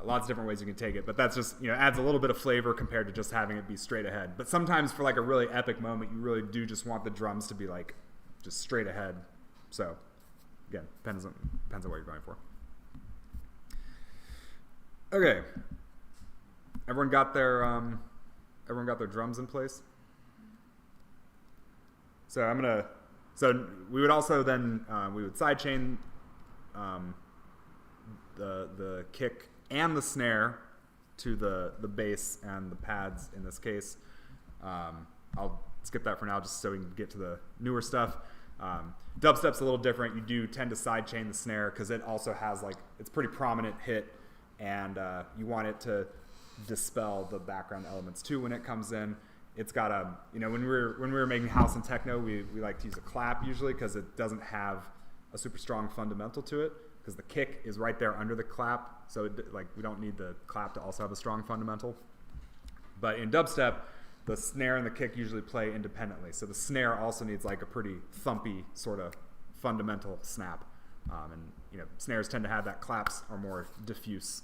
Lots of different ways you can take it, but that's just, adds a little bit of flavor compared to just having it be straight ahead. But sometimes for like a really epic moment, you really do just want the drums to be like just straight ahead. So again, depends on what you're going for. Okay. Everyone got their drums in place. So we would also then we would sidechain the kick and the snare to the bass and the pads in this case. I'll skip that for now just so we can get to the newer stuff. Dubstep's a little different. You do tend to sidechain the snare because it also has it's pretty prominent hit, and you want it to dispel the background elements too when it comes in. It's got when we were making house and techno, we like to use a clap usually because it doesn't have a super strong fundamental to it, because the kick is right there under the clap, so we don't need the clap to also have a strong fundamental. But in dubstep, the snare and the kick usually play independently, so the snare also needs like a pretty thumpy sort of fundamental snap, and snares tend to have that. Claps are more diffuse,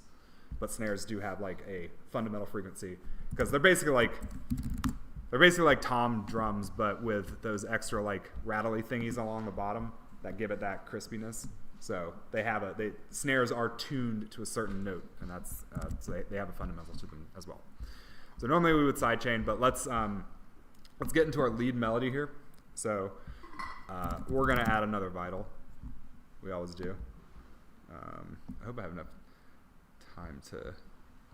but snares do have like a fundamental frequency because they're basically like tom drums, but with those extra like rattly thingies along the bottom that give it that crispiness. So snares are tuned to a certain note, and that's so they have a fundamental to them as well. So normally we would sidechain, but let's get into our lead melody here. So we're gonna add another vital. We always do. I hope I have enough time to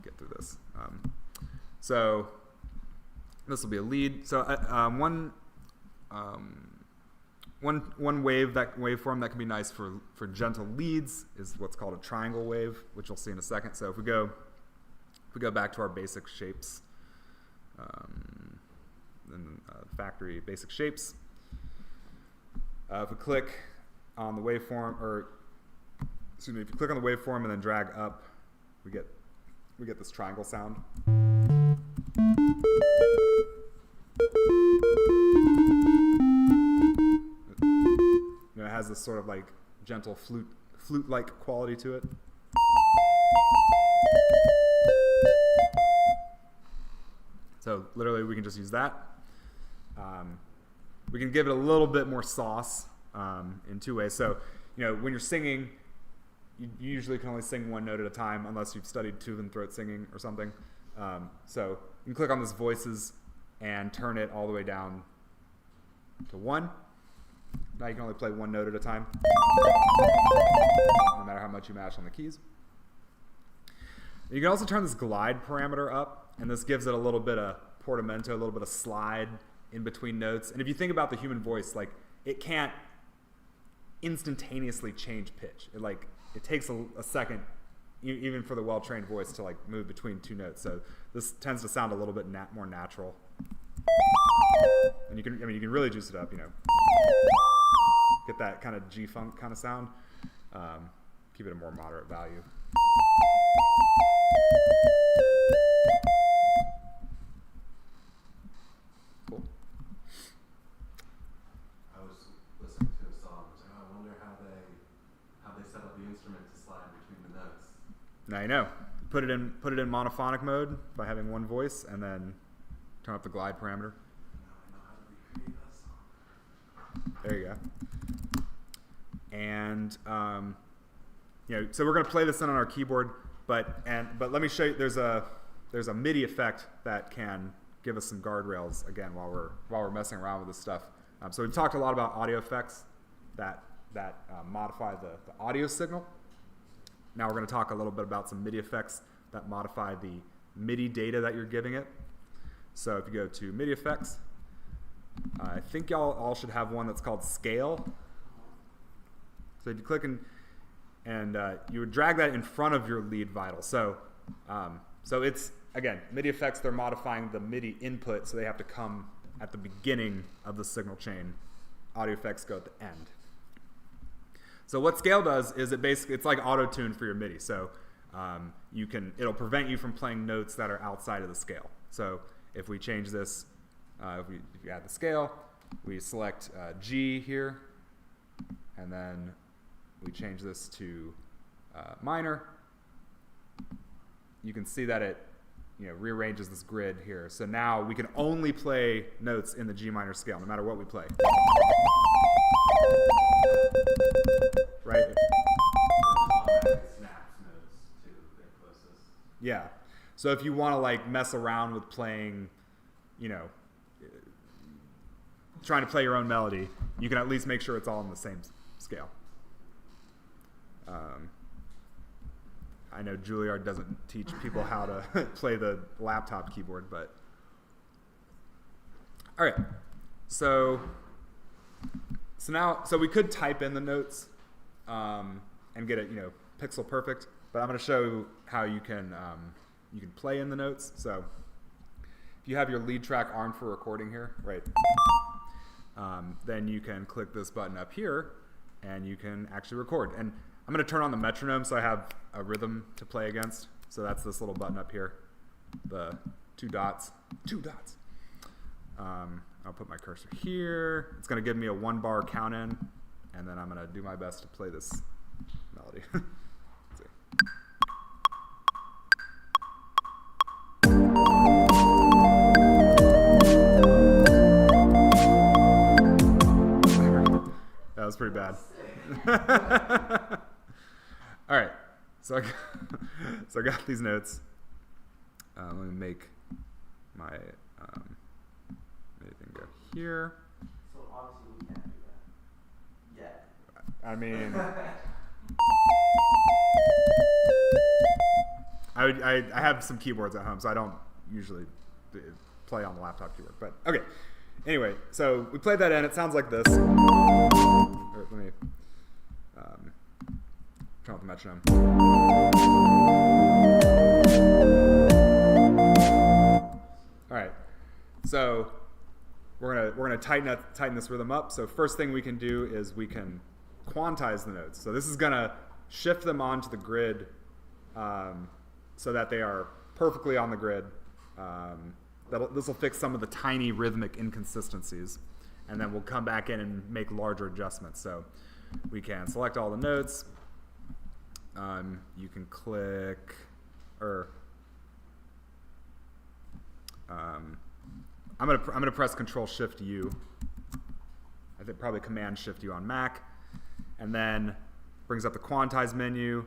get through this. So this will be a lead. So one waveform that can be nice for gentle leads is what's called a triangle wave, which you'll see in a second. So if we go If we go back to our basic shapes, then factory basic shapes. If we click on the waveform, or excuse me, if you click on the waveform and then drag up, we get this triangle sound. You know, it has this sort of like gentle flute-like quality to it. So literally, we can just use that. We can give it a little bit more sauce in two ways. So, you know, when you're singing, you usually can only sing one note at a time unless you've studied tube and throat singing or something. So you can click on this voices and turn it all the way down to 1. Now you can only play one note at a time, no matter how much you mash on the keys. You can also turn this glide parameter up, and this gives it a little bit of portamento, a little bit of slide in between notes. And if you think about the human voice, like, it can't instantaneously change pitch. It takes a second, even for the well-trained voice, to like move between two notes. So this tends to sound a little bit more natural. And you can really juice it up, you know. Get that kind of G-funk kind of sound. Keep it a more moderate value. Cool. I was listening to a song. I was like, I wonder how they set up the instrument to slide between the notes. Now you know. Put it in monophonic mode by having one voice, and then turn up the glide parameter. Now I know how to recreate that song. There you go. And you know, so we're going to play this in on our keyboard, but let me show you. There's a MIDI effect that can give us some guardrails again while we're messing around with this stuff. So we've talked a lot about audio effects that modify the audio signal. Now we're going to talk a little bit about some MIDI effects that modify the MIDI data that you're giving it. So if you go to MIDI effects, I think y'all all should have one that's called scale. So if you click and you would drag that in front of your lead vital. So it's, again, MIDI effects, they're modifying the MIDI input, so they have to come at the beginning of the signal chain. Audio effects go at the end. So what scale does is it's like auto-tune for your MIDI. So it'll prevent you from playing notes that are outside of the scale. So if we change this, if you add the scale, we select G here, and then we change this to minor. You can see that it rearranges this grid here. So now we can only play notes in the G minor scale, no matter what we play. Right? Snaps notes to their closest. Yeah. So if you want to like mess around with playing, trying to play your own melody, you can at least make sure it's all in the same scale. I know Juilliard doesn't teach people how to play the laptop keyboard, but all right. So we could type in the notes and get it, pixel perfect. But I'm going to show you how you can play in the notes. So if you have your lead track armed for recording here, right, then you can click this button up here, and you can actually record. And I'm going to turn on the metronome so I have a rhythm to play against. So that's this little button up here, the two dots. I'll put my cursor here. It's going to give me a 1-bar count in, and then I'm going to do my best to play this melody. Let's see. That was pretty bad. All right, so I got these notes. Let me make my anything go here. So obviously we can't do that yet. I mean, I have some keyboards at home, so I don't usually play on the laptop keyboard. But okay, anyway, so we played that in. It sounds like this. Or, let me turn off the metronome. So we're gonna tighten this rhythm up. So first thing we can do is we can quantize the notes. So this is gonna shift them onto the grid so that they are perfectly on the grid. This will fix some of the tiny rhythmic inconsistencies, and then we'll come back in and make larger adjustments. So we can select all the notes. You can click, or I'm gonna press Control Shift U. I think probably Command Shift U on Mac, and then brings up the quantize menu.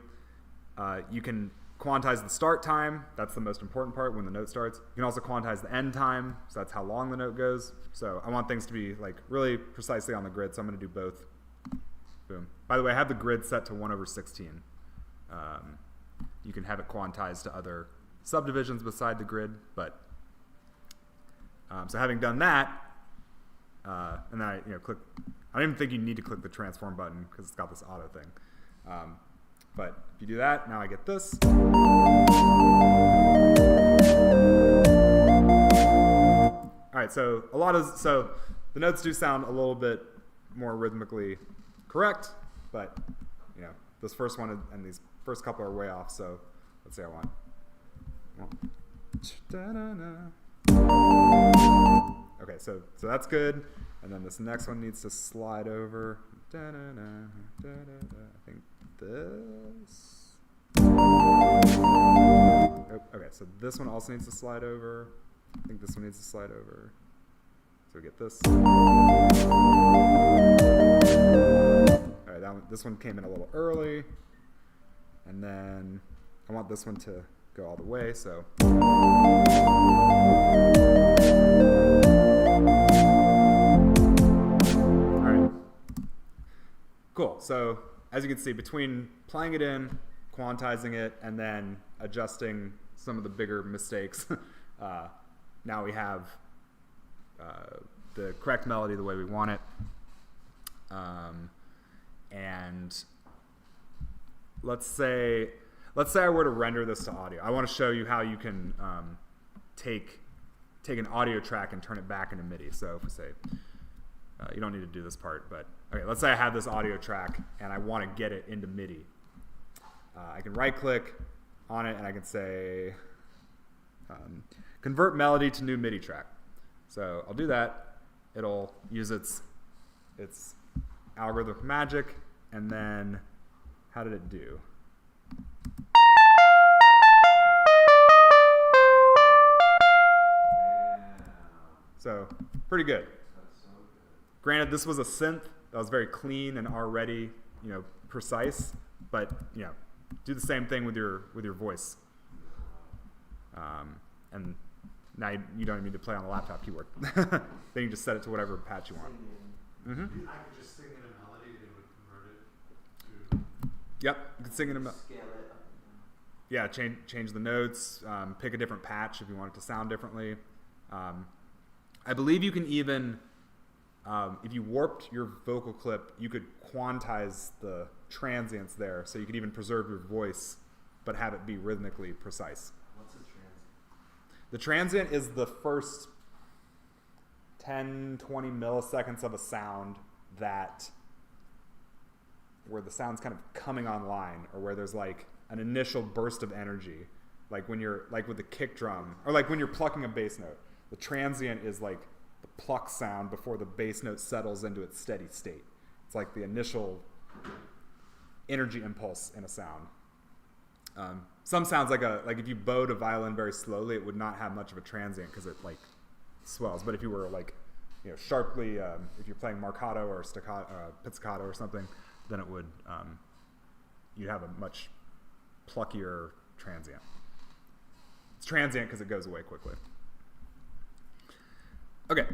You can quantize the start time. That's the most important part when the note starts. You can also quantize the end time, so that's how long the note goes. So I want things to be like really precisely on the grid, so I'm going to do both. Boom. By the way, I have the grid set to 1/16. You can have it quantized to other subdivisions beside the grid, but so having done that, and then I click. I don't even think you need to click the transform button because it's got this auto thing. But if you do that, now I get this. All right, so the notes do sound a little bit more rhythmically correct, but this first one and these first couple are way off. So let's say I want. Okay, so that's good, and then this next one needs to slide over. I think this. Oh, okay, so this one also needs to slide over. I think this one needs to slide over. So we get this. All right, this one came in a little early, and then I want this one to go all the way. So. Cool. So as you can see, between playing it in, quantizing it, and then adjusting some of the bigger mistakes, now we have the correct melody the way we want it. And let's say I were to render this to audio. I want to show you how you can take an audio track and turn it back into MIDI. So if we say, you don't need to do this part, but okay, let's say I have this audio track and I want to get it into MIDI. I can right click on it and I can say convert melody to new MIDI track. So I'll do that. It'll use its algorithmic magic, and then how did it do? So pretty good. Granted, this was a synth that was very clean and already, precise, but do the same thing with your voice. And now you don't even need to play on the laptop keyboard. Then you just set it to whatever patch you want. Mm-hmm. I could just sing in a melody and it would convert it to. Yep, you can sing in a melody. Scale it up. Yeah, change the notes, pick a different patch if you want it to sound differently. I believe you can even, if you warped your vocal clip, you could quantize the transients there, so you could even preserve your voice, but have it be rhythmically precise. What's a transient? The transient is the first 10, 20 milliseconds of a sound where the sound's kind of coming online, or where there's like an initial burst of energy, like when you're like with the kick drum, or like when you're plucking a bass note. The transient is like the pluck sound before the bass note settles into its steady state. It's like the initial energy impulse in a sound. Some sounds like if you bowed a violin very slowly, it would not have much of a transient because it like swells. But if you were like, sharply, if you're playing marcato or staccato, pizzicato or something, then it would, you'd have a much pluckier transient. It's transient because it goes away quickly. Okay.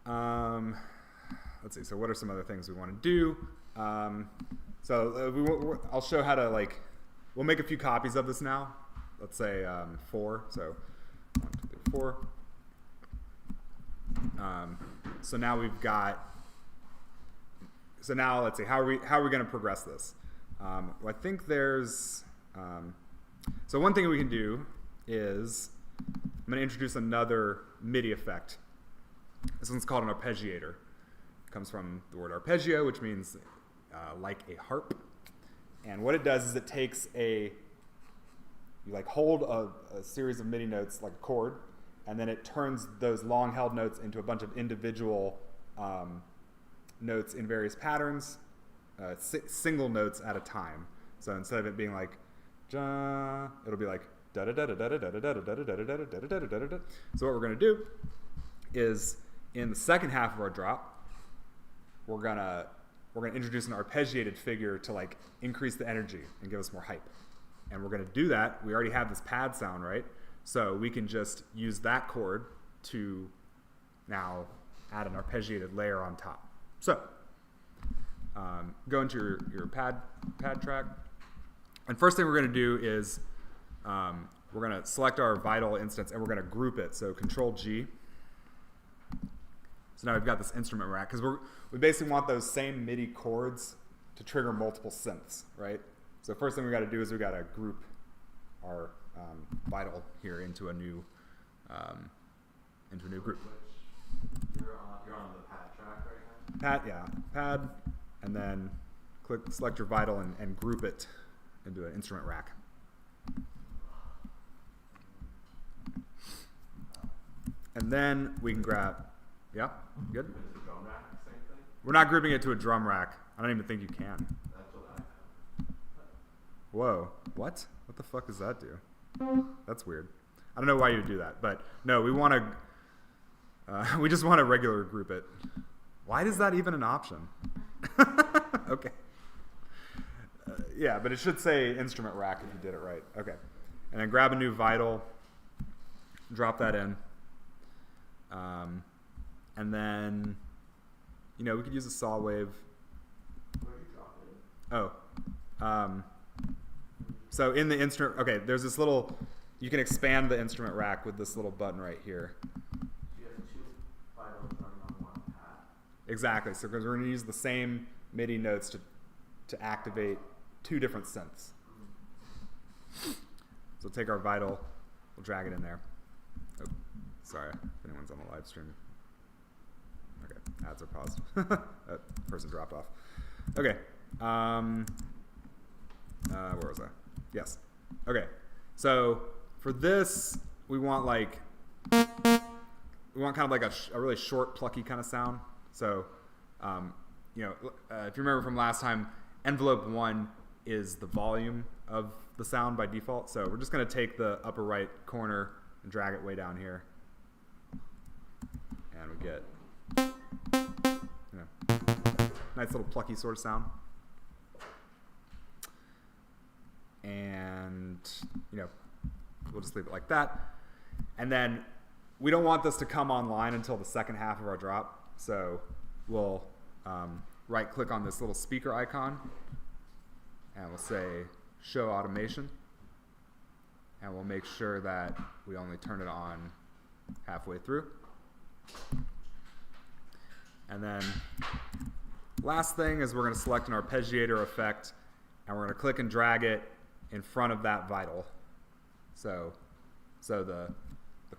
Let's see. So what are some other things we want to do? I'll show how to we'll make a few copies of this now. Let's say 4. So 1, 2, 3, 4. So now we've got. So now let's see how are we going to progress this? Well, I think there's. So one thing we can do is I'm going to introduce another MIDI effect. This one's called an arpeggiator. It comes from the word arpeggio, which means like a harp. And what it does is it takes you like hold a series of MIDI notes like a chord, and then it turns those long held notes into a bunch of individual notes in various patterns, single notes at a time. So instead of it being like ja, it'll be like da da da da da da da da da da da da da da da da. So what we're gonna do is in the second half of our drop, we're gonna introduce an arpeggiated figure to like increase the energy and give us more hype. And we're gonna do that. We already have this pad sound, right? So we can just use that chord to now add an arpeggiated layer on top. So go into your pad track. And first thing we're gonna do is we're gonna select our vital instance and we're gonna group it. So Control G. So now we've got this instrument rack because we basically want those same MIDI chords to trigger multiple synths, right? So first thing we got to do is we got to group our vital here into a new group. You're on the pad track right now? Pad, and then select your vital and group it into an instrument rack. And then we can grab, yeah, good. It's a drum rack, same thing? We're not grouping it to a drum rack. I don't even think you can. That's what I have. Whoa, what? What the fuck does that do? That's weird. I don't know why you would do that, but no, we want to, we just want to regular group it. Why is that even an option? Okay. Yeah, but it should say instrument rack if you did it right. Okay. And then grab a new vital, drop that in. And then, we could use a saw wave. Where do you drop it? Oh. So in the instrument, okay, there's this little, you can expand the instrument rack with this little button right here. You have two vitals running on one pad. Exactly. So because we're going to use the same MIDI notes to activate two different synths. So take our vital, we'll drag it in there. Oh, sorry, if anyone's on the live stream. Okay, ads are paused. That person dropped off. Okay. Where was I? Yes. Okay. So for this, we want kind of like a really short, plucky kind of sound. So, if you remember from last time, envelope 1 is the volume of the sound by default. So we're just going to take the upper right corner and drag it way down here. And we get, nice little plucky sort of sound. And, we'll just leave it like that. And then we don't want this to come online until the second half of our drop. So we'll right click on this little speaker icon and we'll say show automation. And we'll make sure that we only turn it on halfway through. And then last thing is we're going to select an arpeggiator effect and we're going to click and drag it in front of that vital. So the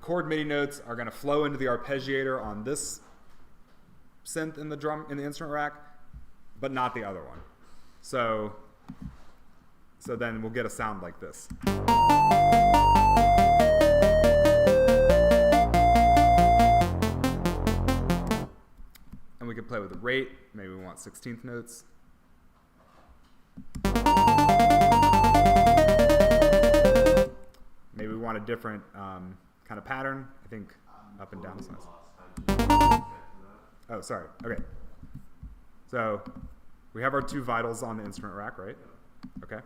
chord MIDI notes are going to flow into the arpeggiator on this synth in the instrument rack, but not the other one. So then we'll get a sound like this. And we can play with the rate. Maybe we want 16th notes. Maybe we want a different kind of pattern. I think up and down is nice. Oh, sorry. Okay. So we have our two vitals on the instrument rack, right? Okay.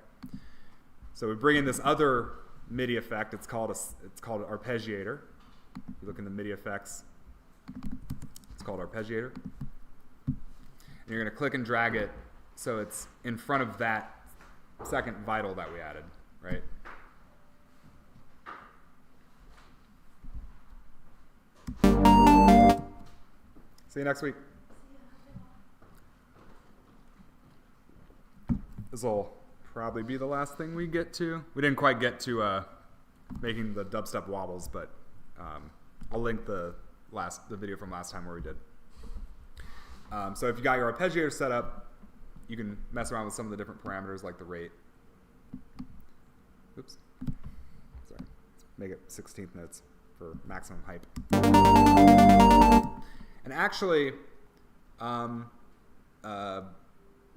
So we bring in this other MIDI effect. It's called an arpeggiator. If you look in the MIDI effects, it's called arpeggiator. And you're going to click and drag it so it's in front of that second vital that we added, right? See you next week. This will probably be the last thing we get to. We didn't quite get to making the dubstep wobbles, but I'll link the video from last time where we did. So if you got your arpeggiator set up, you can mess around with some of the different parameters like the rate. Oops. Sorry. Let's make it 16th notes for maximum hype. And actually, that's a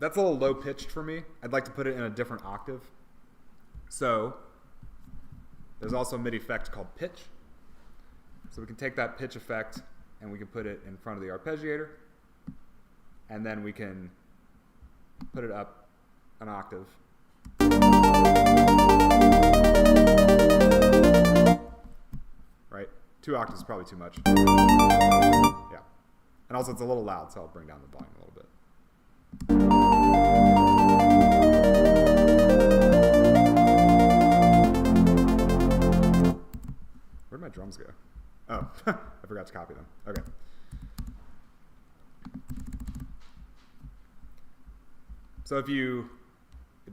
little low pitched for me. I'd like to put it in a different octave. So there's also a MIDI effect called pitch. So we can take that pitch effect and we can put it in front of the arpeggiator. And then we can put it up an octave. Right? 2 octaves is probably too much. Yeah. And also it's a little loud, so I'll bring down the volume a little bit. Where'd my drums go? Oh, I forgot to copy them. Okay. So if you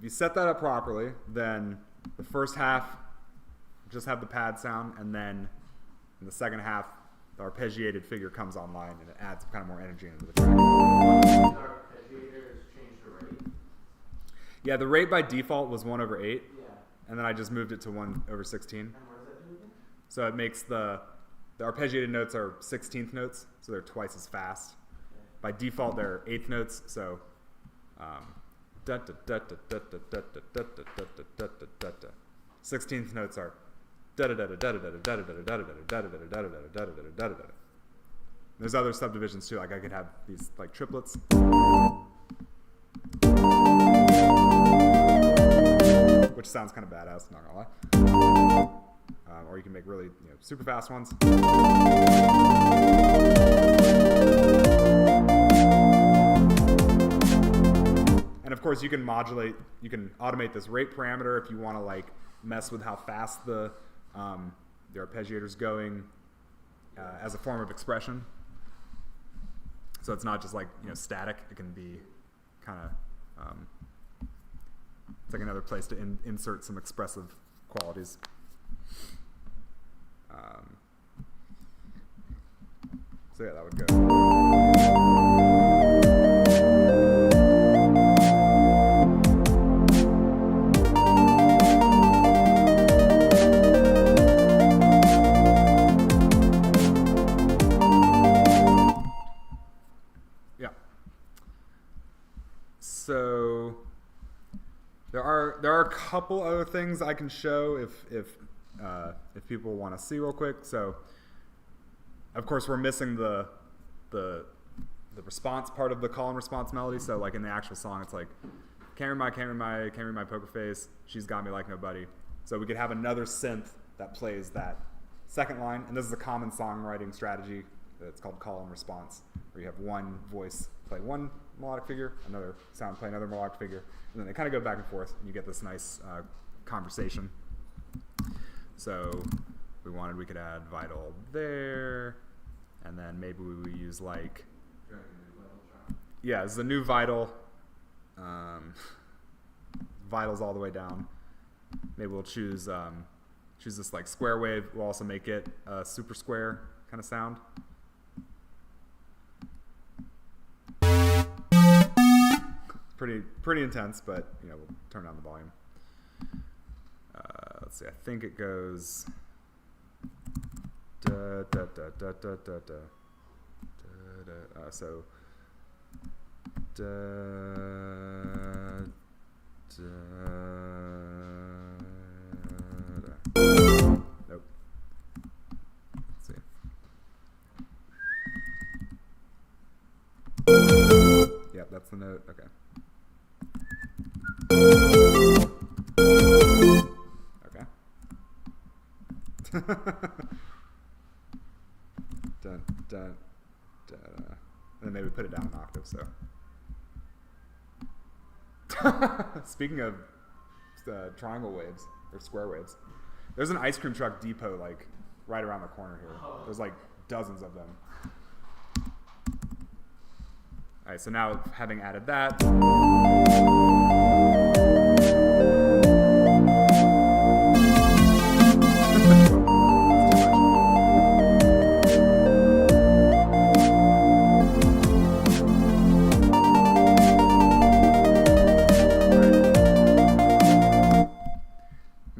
set that up properly, then the first half just have the pad sound, and then in the second half, the arpeggiated figure comes online, and it adds kind of more energy into the track. The arpeggiator has changed the rate. Yeah, the rate by default was 1/8, Yeah. and then I just moved it to 1/16. And what does that do again? So it makes the arpeggiated notes are 16th notes, so they're twice as fast. Okay. By default, they're 8th notes, so 16th notes are there's other subdivisions too, like I could have these like triplets. Which sounds kind of badass, not gonna lie. Or you can make really super fast ones. And of course, you can automate this rate parameter if you want to like mess with how fast the arpeggiator's going as a form of expression. So it's not just like static. It can be kind of it's like another place to insert some expressive qualities. So yeah, that would go. Yeah. So there are a couple other things I can show if people want to see real quick. So of course we're missing the response part of the call and response melody. So like in the actual song, it's like can't read my poker face, she's got me like nobody. So we could have another synth that plays that second line, and this is a common songwriting strategy. It's called call and response, where you have one voice play one melodic figure, another sound play another melodic figure, and then they kind of go back and forth, and you get this nice conversation. So we could add vital there, and then maybe we would use like, yeah, it's the new vital. Vital's all the way down. Maybe we'll choose this like square wave. We'll also make it a super square kind of sound. Pretty intense, but we'll turn down the volume. Let's see. I think it goes. Da, da, da, da, da, da, da. Da, da. So. Da, da, da. Nope. Let's see. Yep, that's the note. Okay. Okay. Dun, dun, dun. And then maybe put it down an octave. So. Speaking of triangle waves or square waves, there's an ice cream truck depot like right around the corner here. There's like dozens of them. All right, so now having added that.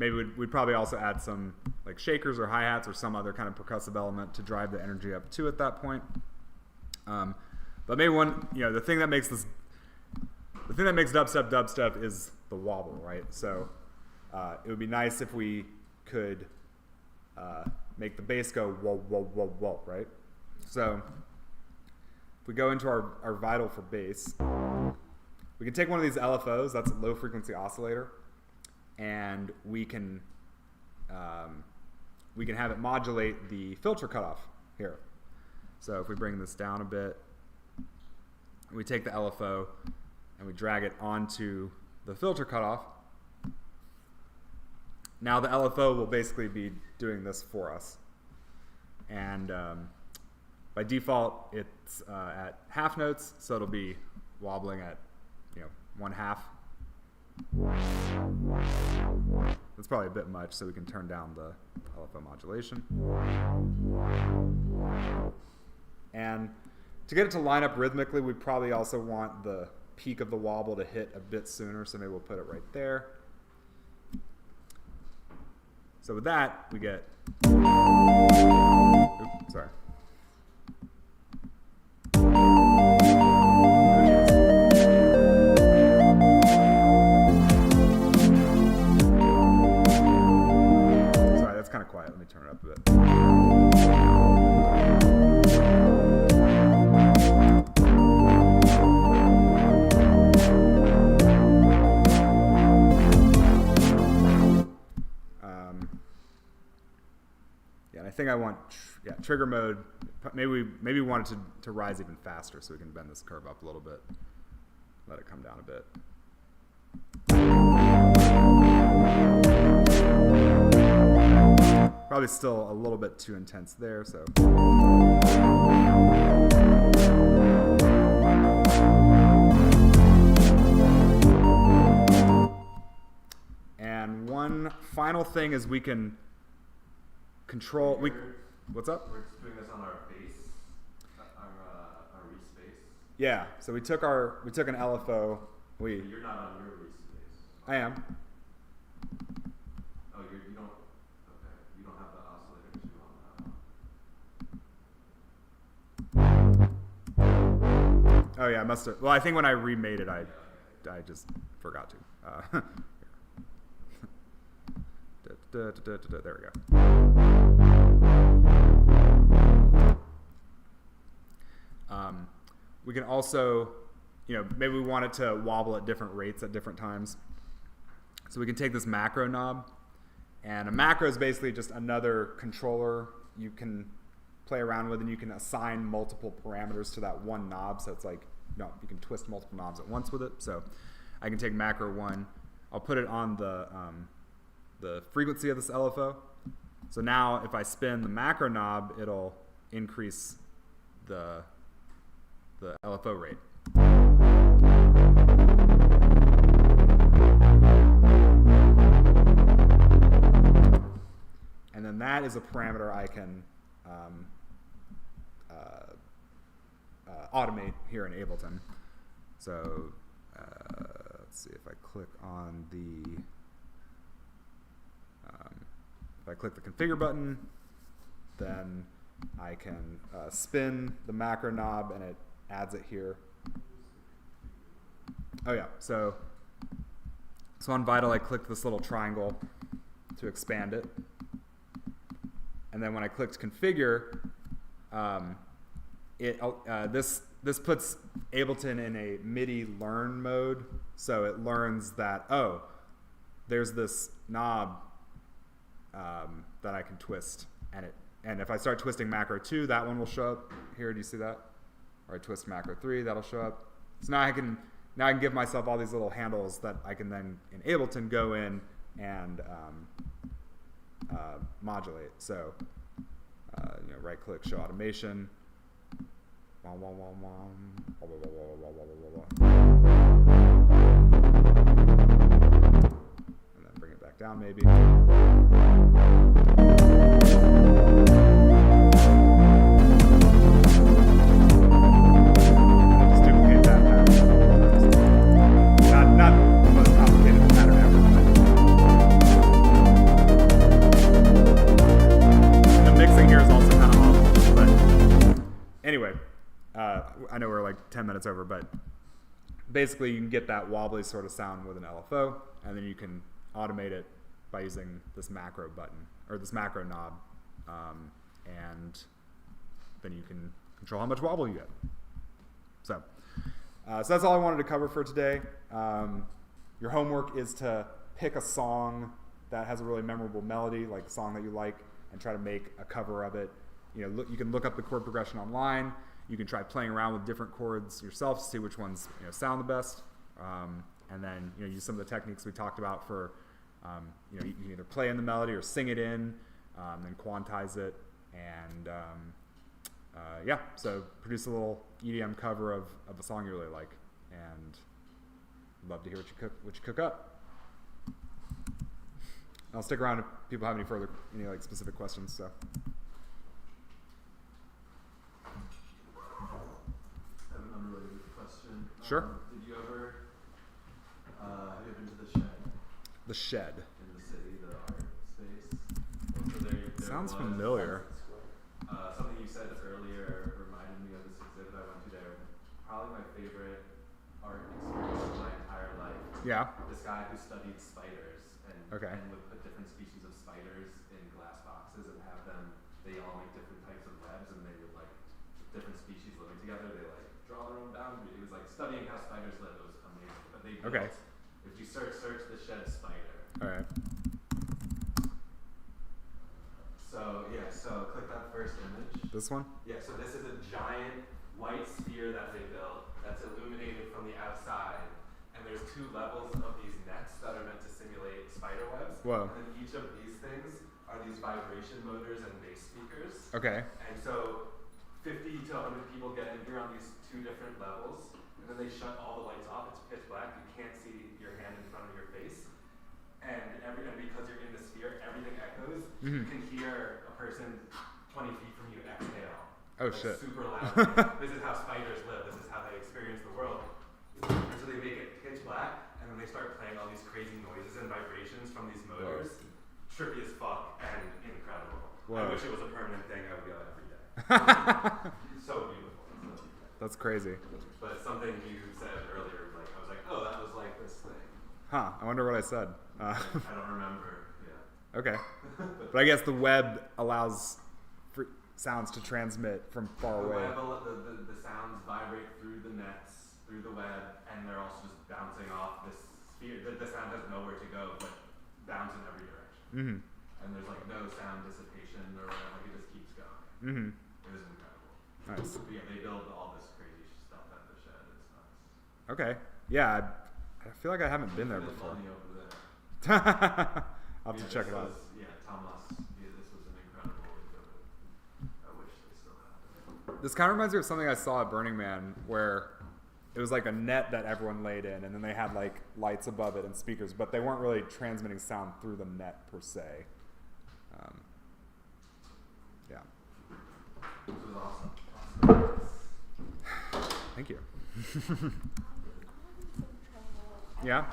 maybe we'd probably also add some like shakers or hi-hats or some other kind of percussive element to drive the energy up too at that point. But maybe the thing that makes dubstep is the wobble, right? So it would be nice if we could make the bass go whoa, whoa, whoa, whoa, right? So if we go into our Vital for bass, we can take one of these LFOs, that's a low frequency oscillator, and we can have it modulate the filter cutoff here. So if we bring this down a bit, we take the LFO and we drag it onto the filter cutoff. Now the LFO will basically be doing this for us. And by default, it's at half notes, so it'll be wobbling at 1/2. That's probably a bit much, so we can turn down the LFO modulation. And to get it to line up rhythmically, we probably also want the peak of the wobble to hit a bit sooner, so maybe we'll put it right there. So with that, we get... Oops, sorry. Sorry, that's kind of quiet. Let me turn it up a bit. I think I want, trigger mode. Maybe we want it to rise even faster, so we can bend this curve up a little bit. Let it come down a bit. Probably still a little bit too intense there, so. And one final thing is we can control. What's up? We're just doing this on our bass, our Reese bass. Yeah. So we took an LFO. You're not on your Reese bass. I am. Oh, you don't. Okay, you don't have the oscillator too on that. Oh yeah, I must have. Well, I think when I remade it, I just forgot to. There we go. We can also, maybe we want it to wobble at different rates at different times. So we can take this macro knob, and a macro is basically just another controller you can play around with, and you can assign multiple parameters to that one knob. So it's like, you can twist multiple knobs at once with it. So I can take macro 1. I'll put it on the frequency of this LFO. So now if I spin the macro knob, it'll increase the LFO rate. And then that is a parameter I can automate here in Ableton. So let's see if I click on the if I click the configure button, then I can spin the macro knob and it adds it here. Oh yeah, so on Vital I clicked this little triangle to expand it. And then when I clicked configure, this puts Ableton in a MIDI learn mode. So it learns that, there's this knob that I can twist, and if I start twisting macro 2, that one will show up here. Do you see that? Or I twist macro 3, that'll show up. So now I can give myself all these little handles that I can then in Ableton go in and modulate. So right click, show automation. And then bring it back down maybe. Just duplicate that pattern. Not the most complicated pattern ever, but I know we're like 10 minutes over, but basically you can get that wobbly sort of sound with an LFO, and then you can automate it by using this macro button, or this macro knob, and then you can control how much wobble you get. So that's all I wanted to cover for today. Your homework is to pick a song that has a really memorable melody, like a song that you like, and try to make a cover of it. You can look up the chord progression online. You can try playing around with different chords yourself to see which ones sound the best, and then use some of the techniques we talked about for you can either play in the melody or sing it in, then quantize it, and yeah, so produce a little EDM cover of a song you really like, and love to hear what you cook up. I'll stick around if people have any like specific questions. So. I have an unrelated question. Sure. Did you ever have you been to the Shed? The Shed. In the city, the art space. So there Sounds was familiar. Something you said earlier reminded me of this exhibit I went to there. Probably my favorite art experience of my entire life. Yeah. This guy who studied spiders and would put different species of spiders in glass boxes and have them. They all make different types of webs, and they would like different species living together. They like draw their own boundary. It was like studying how spiders live. It was amazing. But they built. If you search the Shed spider. All right. So click that first image. This one? Yeah, so this is a giant white sphere that they built that's illuminated from the outside. And there's 2 levels of these nets that are meant to simulate spider webs. Whoa. And then each of these things are these vibration motors and bass speakers. Okay. And so 50 to 100 people get in here on these 2 different levels. And then they shut all the lights off. It's pitch black. You can't see your hand in front of your face. And because you're in the sphere, everything echoes. You can hear a person 20 feet from you exhale. Oh, shit. Super loud. This is how spiders live. This is how they experience the world. And so they make it pitch black, and then they start playing all these crazy noises and vibrations from these motors. Whoa. Trippy as fuck and incredible. Whoa. I wish it was a permanent thing. I would go every day. So beautiful. That's crazy. But something you said earlier, like I was like, oh, that was like this thing. Huh, I wonder what I said. I don't remember, yeah. Okay. But I guess the web allows sounds to transmit from far away. The sounds vibrate through the nets, through the web, and they're also just bouncing off this sphere. The sound has nowhere to go, but bounce in every direction. And there's like no sound dissipation or whatever, like it just keeps going. It was incredible. Nice. But yeah, they build all this crazy stuff at the Shed. It's nuts. Okay. Yeah, I feel like I haven't been there before. Money over there. I'll have to check it out. Yeah, Thomas. Yeah, this was an incredible exhibit. I wish they still had it. This kind of reminds me of something I saw at Burning Man, where it was like a net that everyone laid in, and then they had like lights above it and speakers, but they weren't really transmitting sound through the net per se. Yeah. This was awesome. Thank you. Yeah.